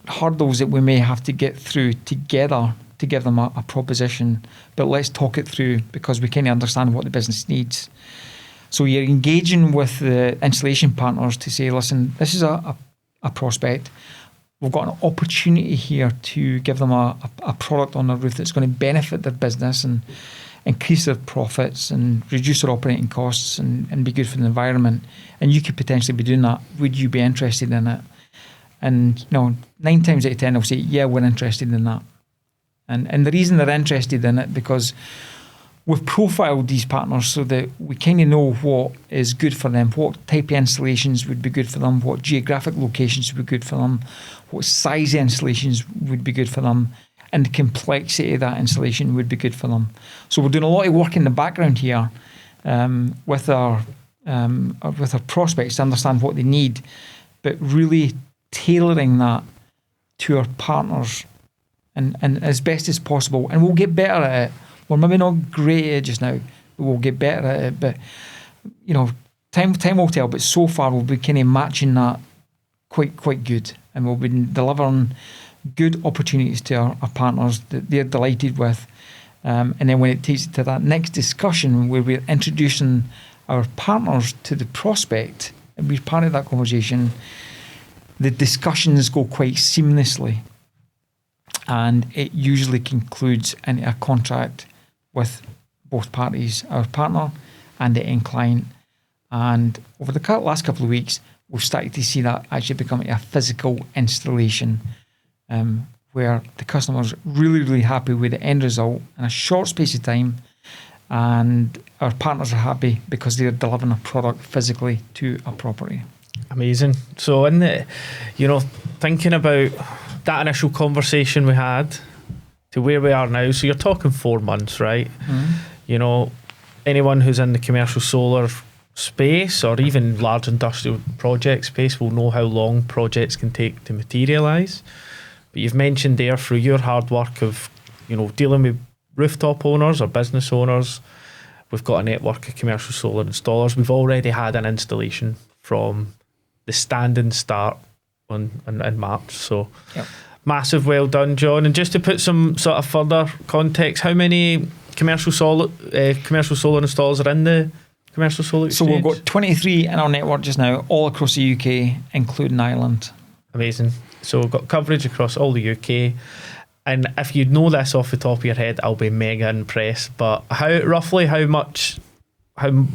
hurdles that we may have to get through together to give them a proposition, but let's talk it through because we kind of understand what the business needs. So you're engaging with the installation partners to say, listen, this is a prospect. We've got an opportunity here to give them a product on their roof that's going to benefit their business and increase their profits and reduce their operating costs and be good for the environment. And you could potentially be doing that. Would you be interested in it? And 9 times out of 10 they'll say, yeah, we're interested in that. And the reason they're interested in it because we've profiled these partners so that we kind of know what is good for them, what type of installations would be good for them, what geographic locations would be good for them, what size installations would be good for them, and the complexity of that installation would be good for them. So we're doing a lot of work in the background here with our prospects to understand what they need, but really tailoring that to our partners and as best as possible. And we'll get better at it. We're maybe not great at it just now, but we'll get better at it. But, you know, time will tell. But so far, we'll be kind of matching that quite good. And we'll be delivering good opportunities to our partners that they're delighted with. And then when it takes it to that next discussion where we're introducing our partners to the prospect and we're part of that conversation, the discussions go quite seamlessly. And it usually concludes in a contract with both parties, our partner and the end client. And over the last couple of weeks, we've started to see that actually becoming a physical installation where the customer's really happy with the end result in a short space of time, and our partners are happy because they're delivering a product physically to a property. Amazing. So in the, thinking about that initial conversation we had to where we are now, so you're talking 4 months, right? Mm-hmm. Anyone who's in the commercial solar space or even large industrial project space will know how long projects can take to materialise. But you've mentioned there through your hard work of, dealing with rooftop owners or business owners, we've got a network of commercial solar installers. We've already had an installation from the standing start in March. So yep. Massive well done, John. And just to put some sort of further context, how many commercial solar installers are in the commercial solar exchange? So we've got 23 in our network just now, all across the UK, including Ireland. Amazing. So we've got coverage across all the UK. And if you know this off the top of your head, I'll be mega impressed. But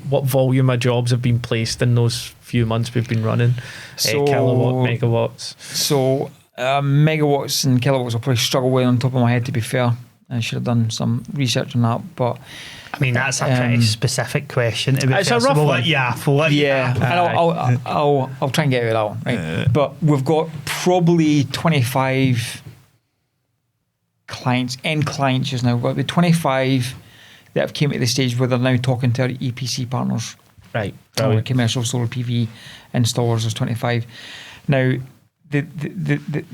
what volume of jobs have been placed in those few months we've been running? Megawatts. So megawatts and kilowatts I'll probably struggle with on top of my head, to be fair. I should have done some research on that, but I mean, that's a pretty specific question. It's a rough one. And I'll try and get it out, right? But we've got probably 25 end clients just now. We've got the 25 that have came to the stage where they're now talking to our EPC partners. Right. Our commercial solar PV installers is 25. Now, the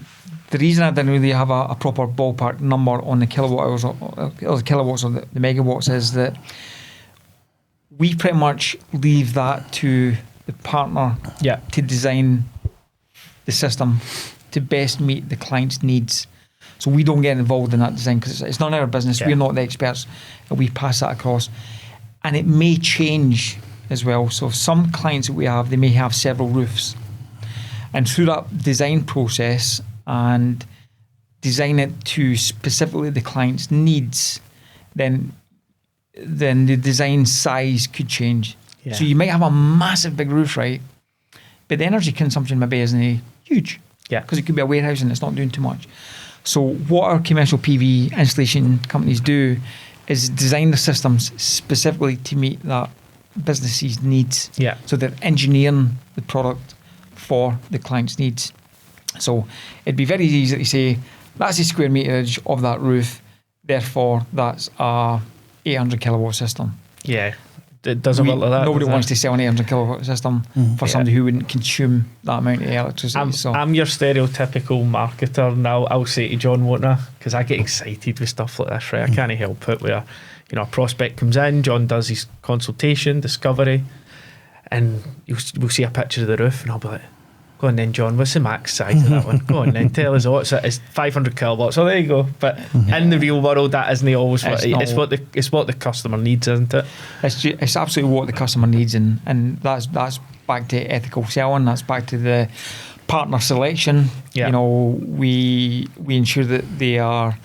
reason I didn't really have a proper ballpark number on the kilowatt hours or the kilowatts or the megawatts is that we pretty much leave that to the partner to design the system to best meet the client's needs. So we don't get involved in that design because it's not our business. Yeah. We're not the experts, and we pass that across. And it may change as well. So some clients that we have, they may have several roofs. And through that design process and design it to specifically the client's needs, then the design size could change. Yeah. So you might have a massive big roof, right? But the energy consumption maybe isn't huge. Yeah. Because it could be a warehouse and it's not doing too much. So what our commercial PV installation companies do is design the systems specifically to meet that business's needs. Yeah. So they're engineering the product for the client's needs. So it'd be very easy to say, that's the square meterage of that roof, therefore that's a 800 kilowatt system. Yeah. It doesn't look like that. Nobody wants to sell an 800 kilowatt system for somebody who wouldn't consume that amount of electricity. I'm your stereotypical marketer now. I'll say to John, won't I? Because I get excited with stuff like this, right? I can't help it. Where a prospect comes in, John does his consultation, discovery, and we'll see a picture of the roof, and I'll be like, go on then, John, what's the max size of that one? Go on then, tell us what it's 500 kilowatts. So there you go. But in the real world, that isn't always what it's what the customer needs, isn't it? It's absolutely what the customer needs, and that's back to ethical selling. That's back to the partner selection. Yeah. We ensure that they are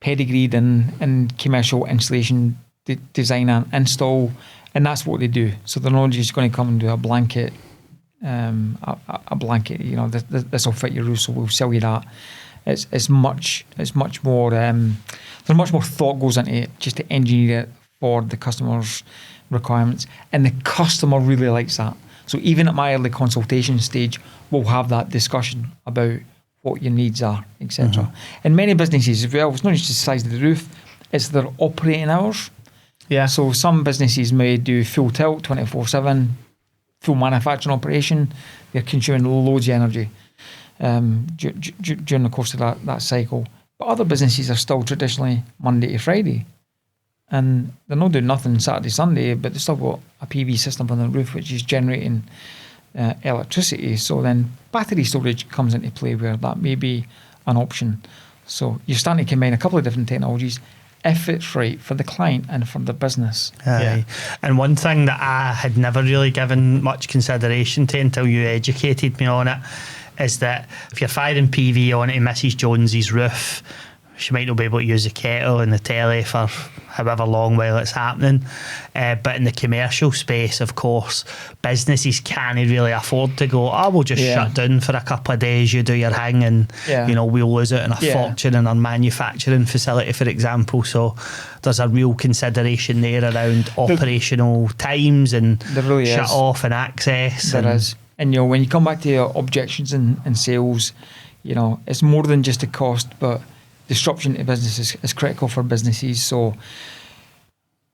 pedigreed in commercial installation design and install, and that's what they do. So they're not just going to come and do a blanket. This will fit your roof, so we'll sell you that. It's much more. There's much more thought goes into it just to engineer it for the customer's requirements, and the customer really likes that. So even at my early consultation stage, we'll have that discussion about what your needs are, etc. In many businesses as well, it's not just the size of the roof, it's their operating hours. Yeah. So some businesses may do full tilt, 24/7, full manufacturing operation. They're consuming loads of energy during the course of that cycle. But other businesses are still traditionally Monday to Friday. And they're not doing nothing Saturday, Sunday, but they've still got a PV system on the roof which is generating electricity. So then battery storage comes into play where that may be an option. So you're starting to combine a couple of different technologies if it's right for the client and for the business. Yeah. And one thing that I had never really given much consideration to until you educated me on it is that if you're firing PV onto Mrs. Jones's roof, she might not be able to use the kettle and the telly for however long while it's happening. But in the commercial space, of course, businesses can't really afford to go, we'll just shut down for a couple of days, you do your thing, and we'll lose out on a fortune in our manufacturing facility, for example. So there's a real consideration there around operational times and really shut off and access. There is. And when you come back to your objections in sales, it's more than just the cost, but disruption to business is critical for businesses. So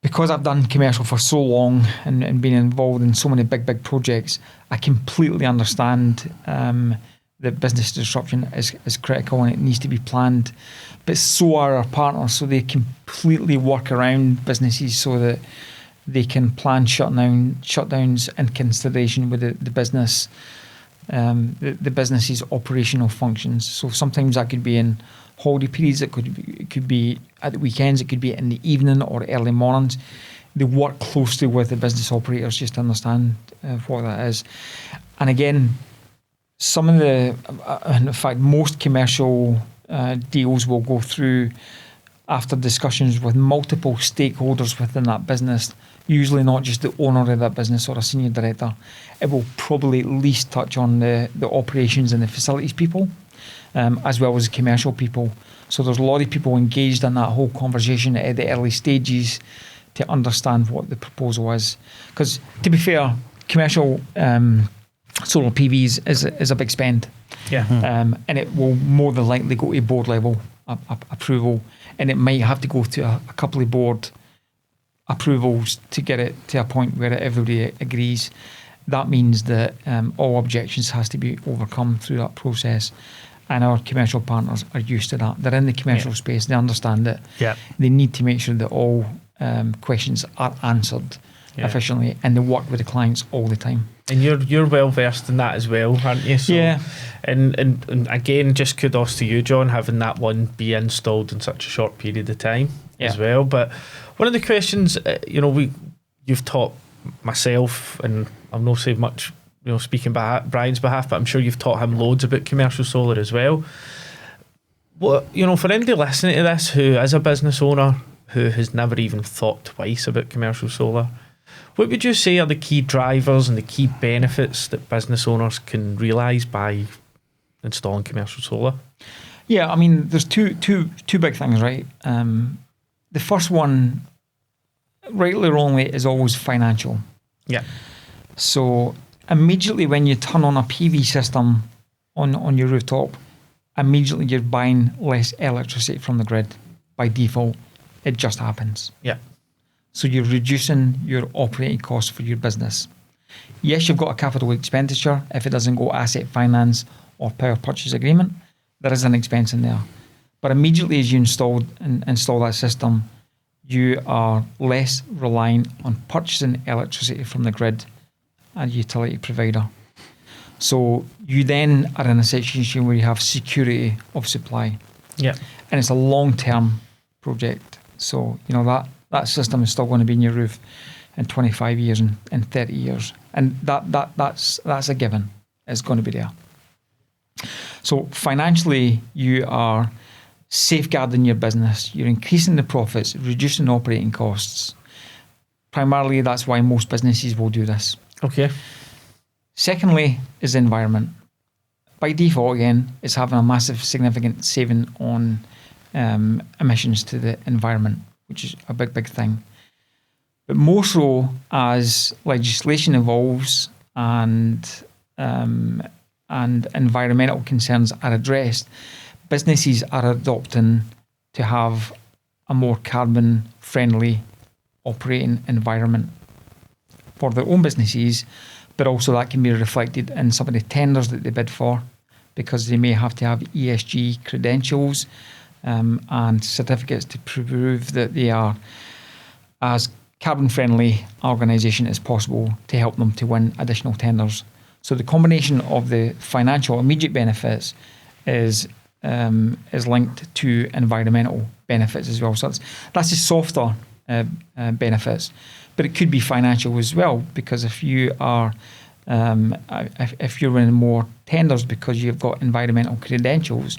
because I've done commercial for so long and been involved in so many big projects, I completely understand that business disruption is critical and it needs to be planned. But so are our partners, so they completely work around businesses so that they can plan shutdowns in consideration with the business, the business's operational functions. So sometimes that could be in holiday periods, it could be at the weekends, it could be in the evening or early mornings. They work closely with the business operators just to understand what that is. And again, some of in fact, most commercial deals will go through after discussions with multiple stakeholders within that business, usually not just the owner of that business or a senior director. It will probably at least touch on the operations and the facilities people, as well as commercial people. So there's a lot of people engaged in that whole conversation at the early stages to understand what the proposal is. Because to be fair, commercial solar PVs is a big spend. Yeah. And it will more than likely go to board level approval, and it might have to go to a couple of board approvals to get it to a point where everybody agrees. That means that all objections has to be overcome through that process. And our commercial partners are used to that. They're in the commercial space. They understand it. Yeah. They need to make sure that all questions are answered efficiently, and they work with the clients all the time. And you're well versed in that as well, aren't you? So, yeah. And again, just kudos to you, John, having that one be installed in such a short period of time as well. But one of the questions, you've taught myself, and I've not said much, speaking on Brian's behalf, but I'm sure you've taught him loads about commercial solar as well. What, for anybody listening to this who is a business owner who has never even thought twice about commercial solar, what would you say are the key drivers and the key benefits that business owners can realise by installing commercial solar? Yeah, I mean, there's two big things, right? The first one, rightly or wrongly, is always financial. Yeah. So immediately when you turn on a PV system on your rooftop, immediately you're buying less electricity from the grid by default. It just happens. Yeah. So you're reducing your operating costs for your business. Yes, you've got a capital expenditure. If it doesn't go asset finance or power purchase agreement, there is an expense in there. But immediately as you install that system, you are less reliant on purchasing electricity from the grid and utility provider. So you then are in a situation where you have security of supply. Yeah. And it's a long-term project. So, that system is still going to be in your roof in 25 years and 30 years. And that's a given. It's going to be there. So financially, you are safeguarding your business. You're increasing the profits, reducing operating costs. Primarily, that's why most businesses will do this. Okay. Secondly is the environment. By default, again, it's having a massive, significant saving on emissions to the environment, which is a big thing. But more so as legislation evolves and environmental concerns are addressed, businesses are adopting to have a more carbon-friendly operating environment for their own businesses, but also that can be reflected in some of the tenders that they bid for, because they may have to have ESG credentials and certificates to prove that they are as carbon-friendly organisation as possible to help them to win additional tenders. So the combination of the financial immediate benefits is linked to environmental benefits as well. So that's the softer benefits, but it could be financial as well, because if you are if you're winning more tenders because you've got environmental credentials,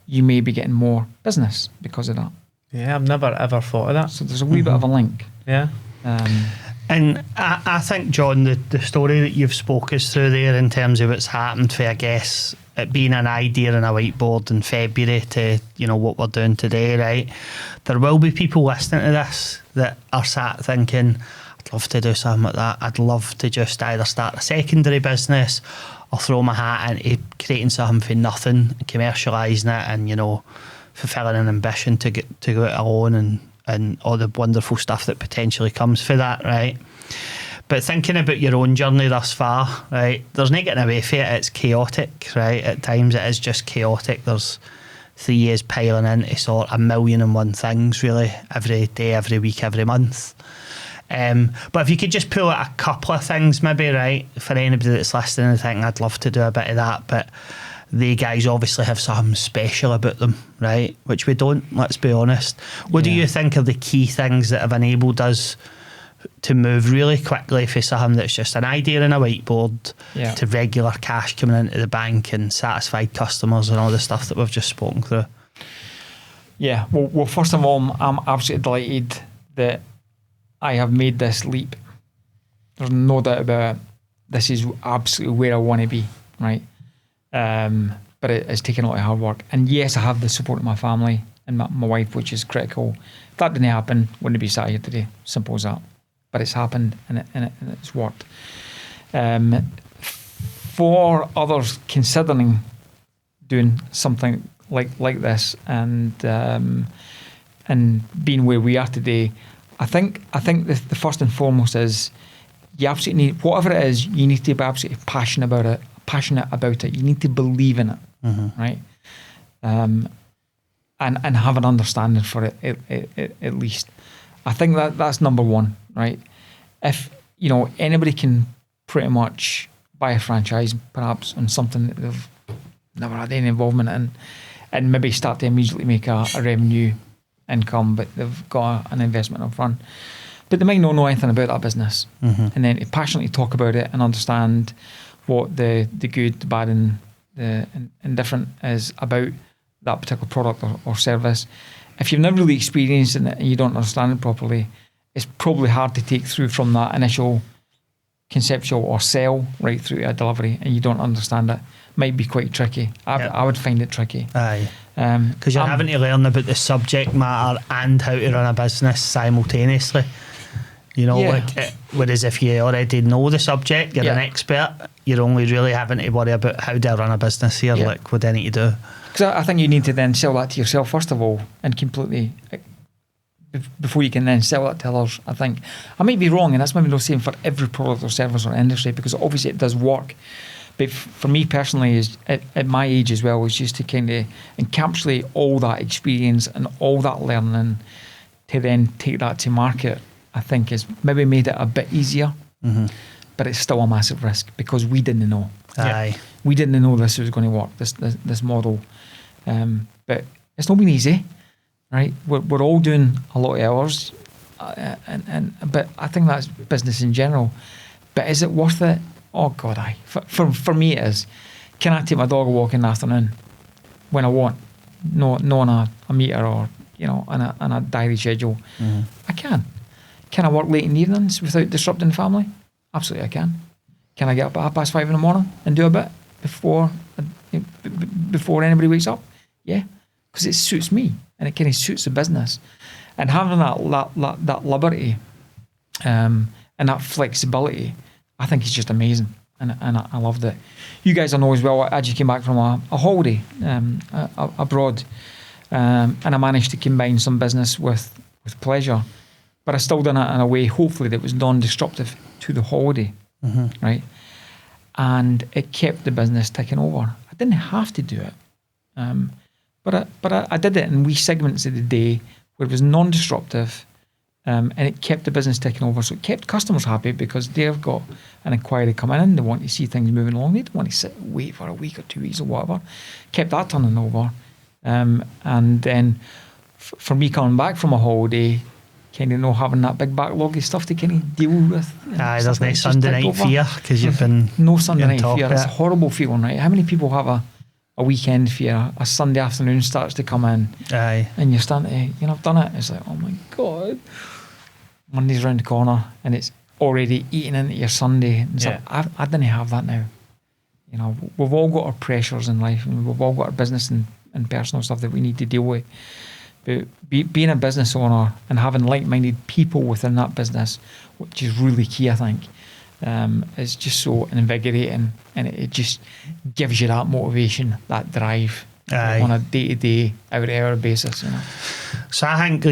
you may be getting more business because of that. Yeah, I've never ever thought of that. So there's a wee bit of a link. Yeah. And I think, John, the story that you've spoke us through there in terms of what's happened for, I guess, it being an idea on a whiteboard in February to, what we're doing today, right? There will be people listening to this that are sat thinking, I'd love to do something like that. I'd love to just either start a secondary business or throw my hat into creating something for nothing, commercialising it and, fulfilling an ambition to go it alone and all the wonderful stuff that potentially comes for that, right? But thinking about your own journey thus far, right, there's no getting away from it. It's chaotic, right? At times it is just chaotic. There's 3 years piling into sort of 1,000,001 things, really, every day, every week, every month. But if you could just pull out a couple of things, maybe, right, for anybody that's listening and thinking, I'd love to do a bit of that, but they guys obviously have something special about them, right? Which we don't, let's be honest. What do you think are the key things that have enabled us to move really quickly for something that's just an idea on a whiteboard to regular cash coming into the bank and satisfied customers and all the stuff that we've just spoken through? Yeah, well, first of all, I'm absolutely delighted that I have made this leap. There's no doubt about it. This is absolutely where I want to be, right? But it's taken a lot of hard work. And yes, I have the support of my family and my wife, which is critical. If that didn't happen, wouldn't be sat here today. Simple as that. But it's happened and it's worked. For others considering doing something like this and being where we are today, I think the first and foremost is you absolutely need, whatever it is, you need to be absolutely passionate about it. You need to believe in it, right? And have an understanding for it at least. I think that's number one, right? If anybody can pretty much buy a franchise, perhaps on something that they've never had any involvement in, and maybe start to immediately make a revenue income, but they've got an investment up front. But they might not know anything about that business, and then to passionately talk about it and understand what the good, the bad, and the indifferent is about that particular product or service. If you've never really experienced it and you don't understand it properly, it's probably hard to take through from that initial conceptual or sell right through to a delivery, and you don't understand it. Might be quite tricky. I would find it tricky. Aye. Because you're having to learn about the subject matter and how to run a business simultaneously. Whereas if you already know the subject, you're an expert, you're only really having to worry about how do I run a business here, like what do I need to do. Because I think you need to then sell that to yourself first of all, and completely, before you can then sell it to others. I think I might be wrong, and that's maybe not the same for every product or service or industry, because obviously it does work. But for me personally, is at my age as well, is just to kind of encapsulate all that experience and all that learning to then take that to market. I think has maybe made it a bit easier, but it's still a massive risk because we didn't know. Aye, we didn't know this was going to work. This model, but it's not been easy, right? We're all doing a lot of hours, but I think that's business in general. But is it worth it? Oh God, aye. For me, it is. Can I take my dog a walk in the afternoon when I want? No on a meter or on a diary schedule. I can. Can I work late in the evenings without disrupting the family? Absolutely I can. Can I get up at 5:30 in the morning and do a bit before anybody wakes up? Yeah, because it suits me and it kind of suits the business. And having that liberty and that flexibility, I think is just amazing, and I loved it. You guys know as well, I actually came back from a holiday abroad, and I managed to combine some business with pleasure, but I still done it in a way, hopefully, that was non-disruptive to the holiday, right? And it kept the business ticking over. I didn't have to do it, but I did it in wee segments of the day where it was non-disruptive, and it kept the business ticking over. So it kept customers happy because they've got an inquiry coming in. They want to see things moving along. They don't want to sit and wait for a week or 2 weeks or whatever. Kept that turning over. And then for me coming back from a holiday, kind of having that big backlog of stuff to kind of deal with. There's no Sunday night fear because you've been no Sunday night fear. It's a horrible feeling, right? How many people have a weekend fear? A Sunday afternoon starts to come in, and you're starting to, I've done it. It's like, oh my God, Monday's round the corner, and it's already eating into your Sunday. And so I didn't have that now. We've all got our pressures in life, and we've all got our business and personal stuff that we need to deal with. But being a business owner and having like-minded people within that business, which is really key, I think, is just so invigorating, and it just gives you that motivation, that drive on a day-to-day, hour-to-hour basis. So I think,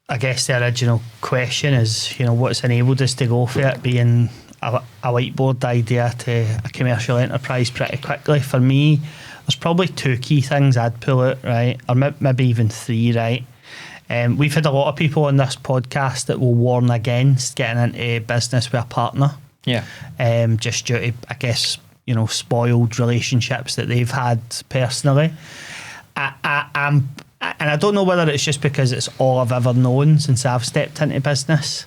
I guess the original question is, what's enabled us to go for it, being a whiteboard idea to a commercial enterprise pretty quickly. For me, there's probably 2 key things I'd pull out, right? Or maybe even 3, right? We've had a lot of people on this podcast that will warn against getting into business with a partner. Yeah. Just due to, I guess, spoiled relationships that they've had personally. And I don't know whether it's just because it's all I've ever known since I've stepped into business.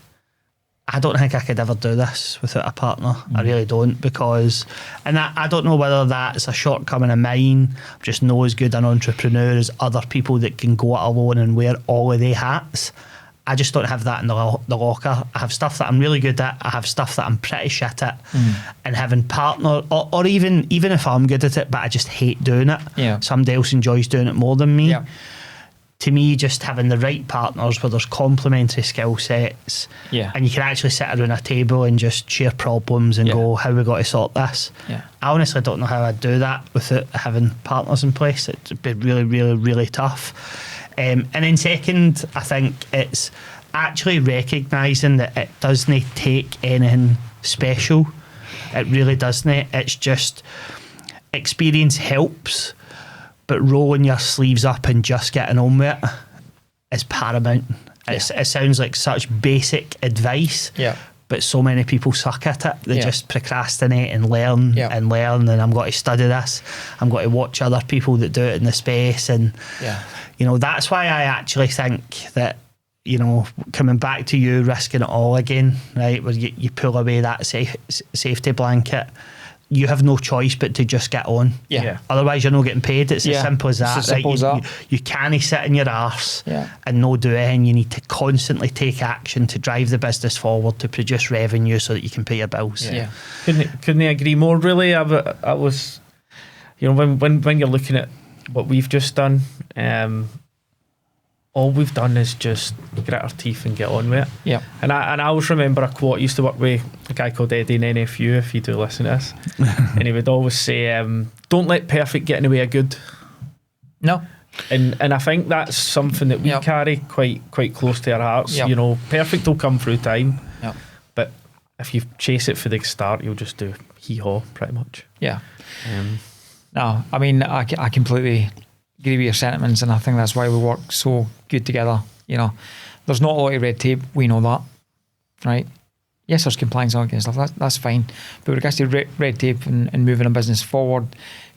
I don't think I could ever do this without a partner. I really don't, because, and I don't know whether that's a shortcoming of mine. I'm just not as good an entrepreneur as other people that can go it alone and wear all of their hats. I just don't have that in the locker. I have stuff that I'm really good at. I have stuff that I'm pretty shit at. And having partner, or even if I'm good at it, but I just hate doing it. Yeah. Somebody else enjoys doing it more than me. Yeah. To me, just having the right partners where there's complementary skill sets, and you can actually sit around a table and just share problems and go, how we got to sort this. I honestly don't know how I'd do that without having partners in place. It'd be really, really, really tough. And then second, I think it's actually recognising that it doesn't take anything special. It really doesn't. It's just experience helps. But rolling your sleeves up and just getting on with it is paramount. It sounds like such basic advice, but so many people suck at it. They just procrastinate and learn and learn, and I'm going to study this. I'm going to watch other people that do it in the space. And, that's why I actually think that, coming back to you risking it all again, right, where you pull away that safety blanket, you have no choice but to just get on. Otherwise you're not getting paid. It's as simple as that. It's as simple as that. You can't sit in your arse and no do anything. You need to constantly take action to drive the business forward, to produce revenue so that you can pay your bills. Couldn't agree more, really. I was, when you're looking at what we've just done, all we've done is just grit our teeth and get on with it. And I always remember a quote. I used to work with a guy called Eddie in NFU, if you do listen to this. And he would always say, don't let perfect get in the way of good. No. And I think that's something that we carry quite close to our hearts. Perfect will come through time. But if you chase it for the start, you'll just do hee-haw pretty much. No, I mean, I completely agree with your sentiments, and I think that's why we work so good together. There's not a lot of red tape, we know that, right? Yes, there's compliance and stuff, that's fine, but with regards to red tape and moving a business forward,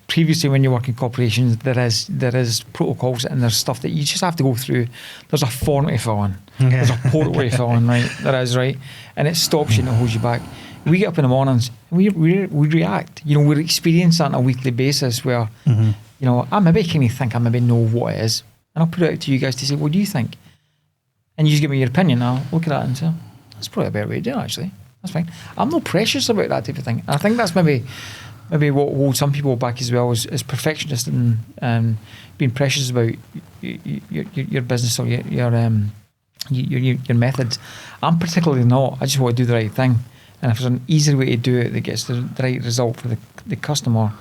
previously when you work in corporations, there is protocols and there's stuff that you just have to go through. There's a form to fill in, there's a portal to fill in, right? There is, right? And it stops you and it holds you back. We get up in the mornings and we react. We're experiencing that on a weekly basis where I maybe think I maybe know what it is, and I'll put it out to you guys to say, what do you think? And you just give me your opinion. I'll look at that and say, that's probably a better way to do it, actually. That's fine. I'm not precious about that type of thing. And I think that's maybe what holds some people back as well, is perfectionist and being precious about your business or your your methods. I'm particularly not. I just want to do the right thing. And if there's an easier way to do it that gets the right result for the customer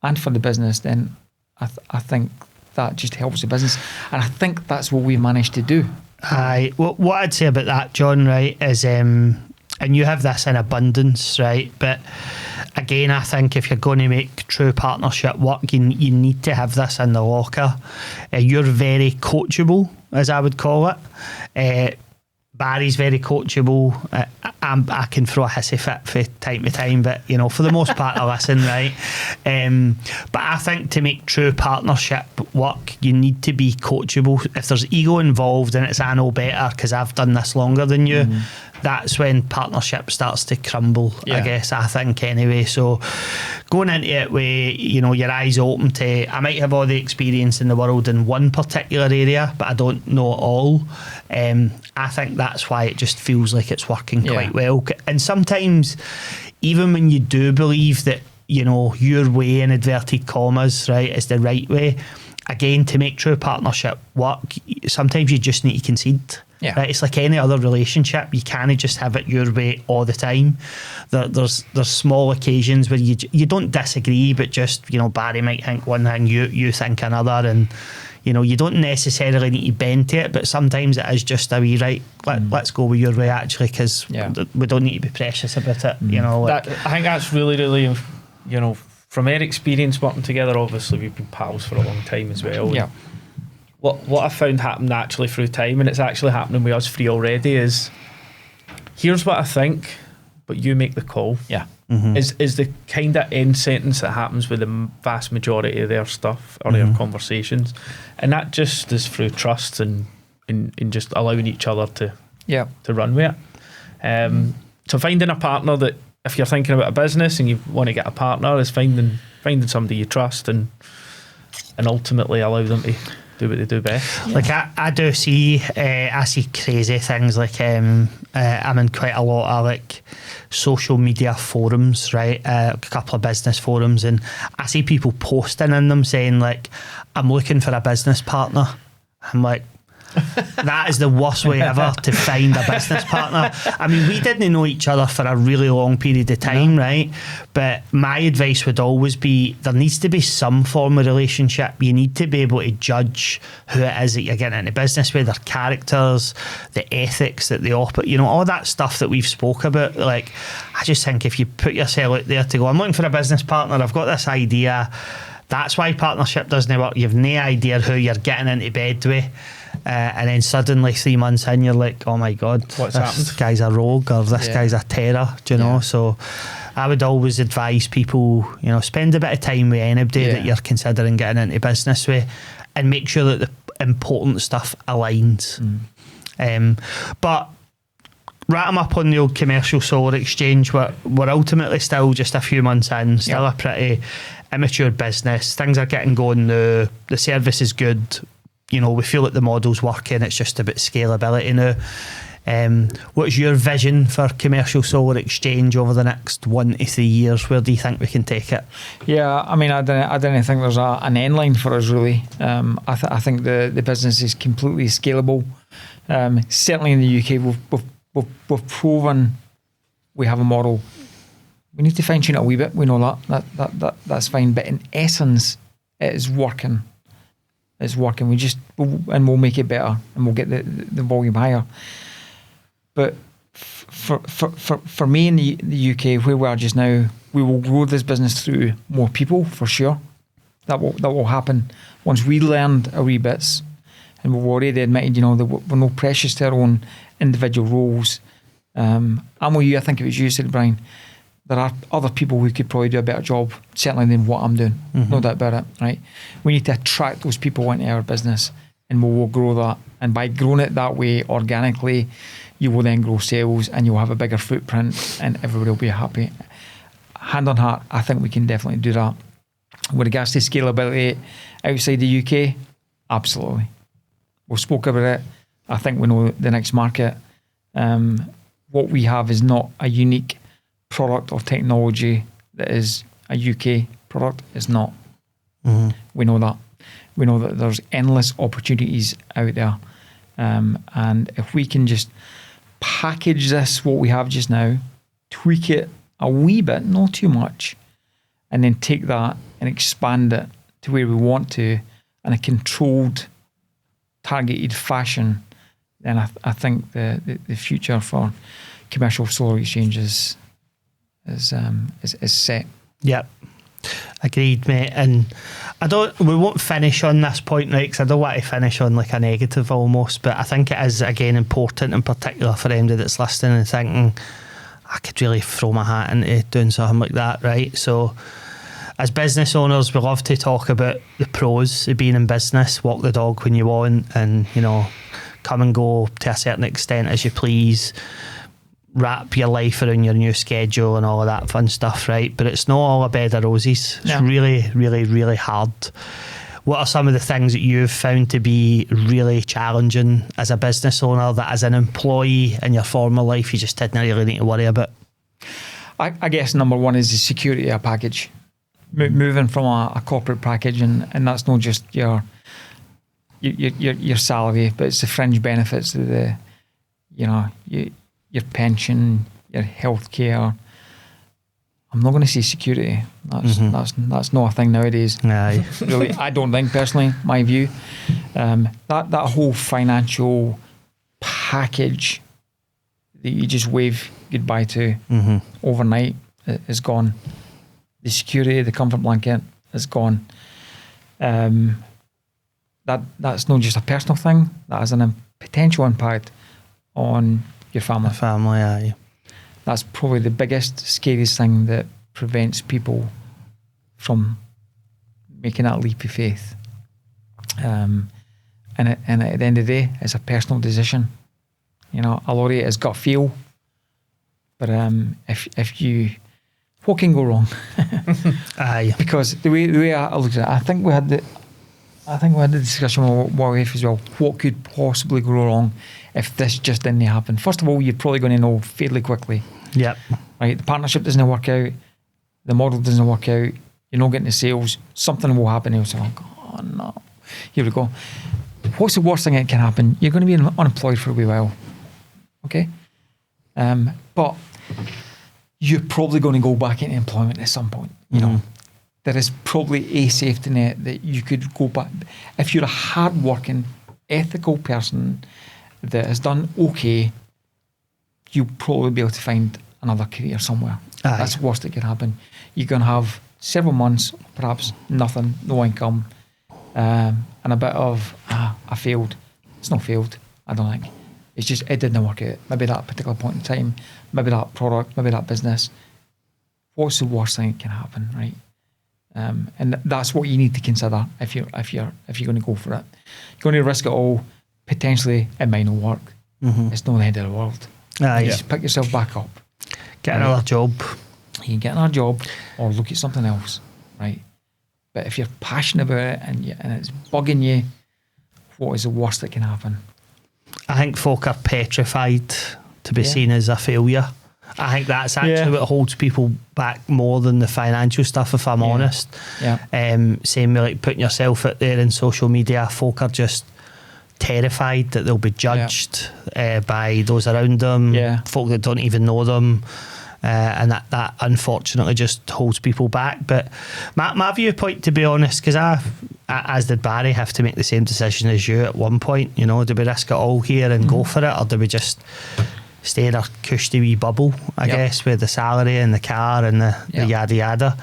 and for the business, then I think that just helps the business. And I think that's what we managed to do. Aye. Well, what I'd say about that, John, right, is, and you have this in abundance, right? But again, I think if you're going to make true partnership work, you need to have this in the locker. You're very coachable, as I would call it. Barry's very coachable. I can throw a hissy fit from time to time, but for the most part, I listen, right? But I think to make true partnership work, you need to be coachable. If there's ego involved and it's I know better because I've done this longer than you, that's when partnership starts to crumble. I guess I think anyway. So going into it with your eyes open to, I might have all the experience in the world in one particular area, but I don't know it all. I think that's why it just feels like it's working quite well. And sometimes, even when you do believe that your way, in inverted commas, right, is the right way, again, to make true partnership work, sometimes you just need to concede. Yeah. Right? It's like any other relationship. You can't just have it your way all the time. There's small occasions where you don't disagree, but just Barry might think one thing, you think another, and you don't necessarily need to bend to it, but sometimes it is just a wee right. Let's go with your way actually, because we don't need to be precious about it. I think that's really from our experience working together. Obviously, we've been pals for a long time as well. Yeah. What I found happened naturally through time, and it's actually happening with us three already, is here's what I think, but you make the call. Yeah. Mm-hmm. Is the kind of end sentence that happens with the vast majority of their stuff or their conversations, and that just is through trust and just allowing each other to run with it. So finding a partner that, if you're thinking about a business and you want to get a partner, is finding somebody you trust and ultimately allow them to do what they do best. Like I do see, I see crazy things like I'm in quite a lot of like social media forums, right? A couple of business forums, and I see people posting in them saying like, I'm looking for a business partner. I'm like, that is the worst way ever to find a business partner. I mean, we didn't know each other for a really long period of time, right? But my advice would always be, there needs to be some form of relationship. You need to be able to judge who it is that you're getting into business with, their characters, the ethics that they operate, all that stuff that we've spoke about. Like, I just think if you put yourself out there to go, I'm looking for a business partner, I've got this idea, that's why partnership doesn't work. You've no idea who you're getting into bed with. And then suddenly 3 months in, you're like, oh my God, what's this happened? Guy's a rogue, or this guy's a terror, do you know? So I would always advise people, spend a bit of time with anybody that you're considering getting into business with, and make sure that the important stuff aligns. But wrap them up on the old commercial solar exchange. We're ultimately still just a few months in, still a pretty immature business. Things are getting going now. The service is good. We feel like the model's working. It's just about scalability now. What's your vision for commercial solar exchange over the next 1 to 3 years? Where do you think we can take it? Yeah, I mean, I don't think there's an end line for us really. I think the business is completely scalable. Certainly in the UK, we've proven we have a model. We need to fine tune it a wee bit. We know that's fine, but in essence, it is working. It's working. We'll make it better, and we'll get the volume higher. But for me in the UK, where we are just now, we will grow this business through more people for sure. That will happen once we learned our wee bits, and we've already admitted, that we're no precious to our own individual roles. I'm with you. I think it was you said, Brian. There are other people who could probably do a better job, certainly than what I'm doing. No doubt about it, right? We need to attract those people into our business, and we'll grow that. And by growing it that way organically, you will then grow sales, and you'll have a bigger footprint, and everybody will be happy. Hand on heart, I think we can definitely do that. With regards to scalability outside the UK, absolutely. We've spoke about it. I think we know the next market. What we have is not a unique product or technology that is a UK product. It's not. We know that. We know that there's endless opportunities out there. And if we can just package this, what we have just now, tweak it a wee bit, not too much, and then take that and expand it to where we want to in a controlled, targeted fashion, then I think the future for commercial solar exchanges is set. Yep. Agreed, mate. And we won't finish on this point, right, because I don't want to finish on like a negative almost, but I think it is, again, important in particular for anybody that's listening and thinking, I could really throw my hat into doing something like that, right? So as business owners, we love to talk about the pros of being in business, walk the dog when you want, and, you know, come and go to a certain extent as you please, wrap your life around your new schedule and all of that fun stuff, right? But it's not all a bed of roses. It's really, really, really hard. What are some of the things that you've found to be really challenging as a business owner that as an employee in your former life you just didn't really need to worry about? I guess number one is the security of a package. Moving from a corporate package, and that's not just your salary, but it's the fringe benefits of the, you know, your pension, your healthcare. I'm not going to say security. That's not a thing nowadays. Aye. Really, I don't think personally. My view, that whole financial package that you just wave goodbye to overnight is gone. The security, the comfort blanket is gone. That's not just a personal thing. That has a potential impact on your family. Aye. That's probably the biggest, scariest thing that prevents people from making that leap of faith. And at the end of the day, it's a personal decision. You know, a lot of it is gut feel. But if you, what can go wrong? Aye. Because the way I looked at it, I think we had the discussion with my wife as well. What could possibly go wrong if this just didn't happen? First of all, you're probably going to know fairly quickly. Yep. Right, the partnership doesn't work out, the model doesn't work out, you're not getting the sales, something will happen. You'll say, oh no, here we go. What's the worst thing that can happen? You're going to be unemployed for a wee while. Okay? But you're probably going to go back into employment at some point. You know, there is probably a safety net that you could go back. If you're a hard-working, ethical person that has done okay, you'll probably be able to find another career somewhere. Aye. That's the worst that can happen. You're going to have several months, perhaps nothing, no income, and a bit of, I failed. It's not failed, I don't think. It's just, it didn't work out. Maybe that particular point in time, maybe that product, maybe that business. What's the worst thing that can happen, right? And that's what you need to consider if you're going to go for it. You're going to risk it all. Potentially, it might not work. It's not the end of the world. Aye. You just pick yourself back up. Get another job. You can get another job or look at something else, right? But if you're passionate about it and it's bugging you, what is the worst that can happen? I think folk are petrified to be seen as a failure. I think that's actually what holds people back more than the financial stuff, if I'm honest. Yeah. Same with like putting yourself out there in social media. Folk are just terrified that they'll be judged by those around them, folk that don't even know them. And that unfortunately just holds people back. But my viewpoint, to be honest, because I, as did Barry, have to make the same decision as you at one point. You know, do we risk it all here and go for it, or do we just stay in our cushy wee bubble, I guess, with the salary and the car and the yada yada?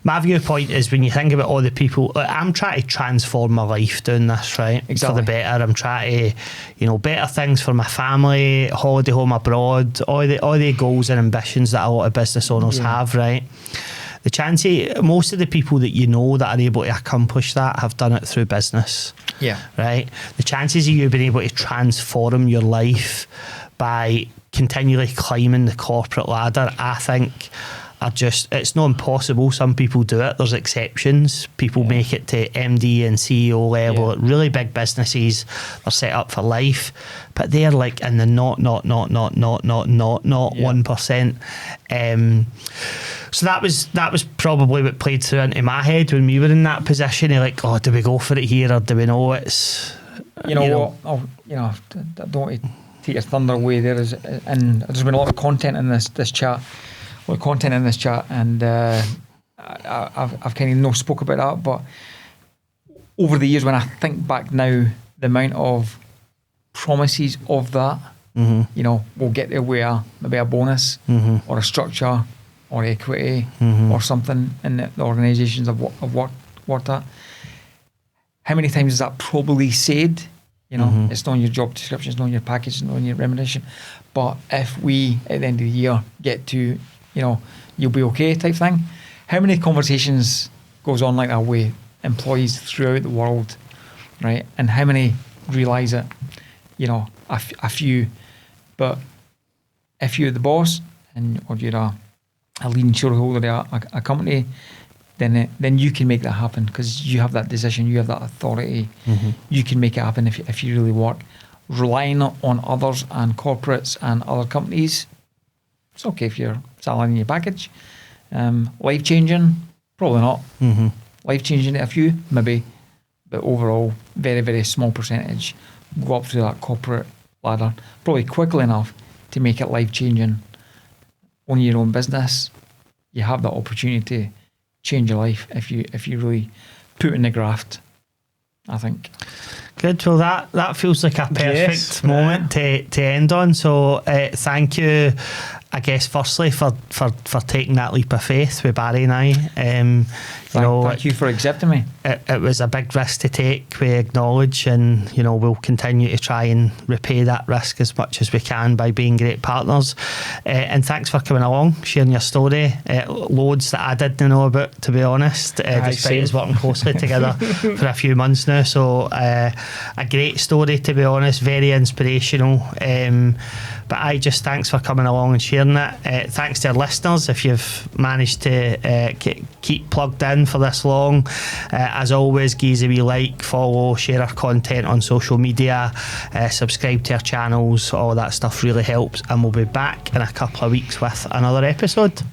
My viewpoint is, when you think about all the people, like, I'm trying to transform my life doing this, right? Exactly. For the better. I'm trying to, you know, better things for my family, holiday home abroad, all the goals and ambitions that a lot of business owners have, right? The chance, most of the people that you know that are able to accomplish that have done it through business. Yeah. Right? The chances of you being able to transform your life by continually climbing the corporate ladder, I think, are just, it's not impossible. Some people do it. There's exceptions. People make it to MD and CEO level at really big businesses. They're set up for life, but they're like in the not 1%. So that was probably what played through into my head when we were in that position. You're like, oh, do we go for it here, or do we know it's you know what? I don't want to take your thunder away. There's been a lot of content in this chat, and I've kind of no spoke about that. But over the years, when I think back now, the amount of promises of that, we'll get there where maybe a bonus or a structure or equity or something in the organisations I've worked at. How many times is that probably said? It's not on your job description, it's not on your package, it's not on your remuneration. But if we, at the end of the year, get to, you'll be okay type thing, how many conversations goes on like that with employees throughout the world, right? And how many realise it? A few. But if you're the boss or you're a leading shareholder of a company, then you can make that happen because you have that decision, you have that authority. You can make it happen if you really work. Relying on others and corporates and other companies, it's okay if you're selling in your package. Life changing, probably not. Life changing, a few maybe, but overall, very, very small percentage go up through that corporate ladder, probably quickly enough to make it life changing. On your own business, you have that opportunity to change your life if you really put in the graft, I think. Good. Well, that feels like a perfect moment to end on. So thank you, I guess, firstly for taking that leap of faith with Barry and I. Thank you for accepting me. It was a big risk to take, we acknowledge, and we'll continue to try and repay that risk as much as we can by being great partners. And thanks for coming along, sharing your story. Loads that I didn't know about, to be honest, despite us working closely together for a few months now. So a great story, to be honest, very inspirational. But thanks for coming along and sharing it. Thanks to our listeners if you've managed to keep plugged in for this long. As always, give us a wee like, follow, share our content on social media, subscribe to our channels. All that stuff really helps, and we'll be back in a couple of weeks with another episode.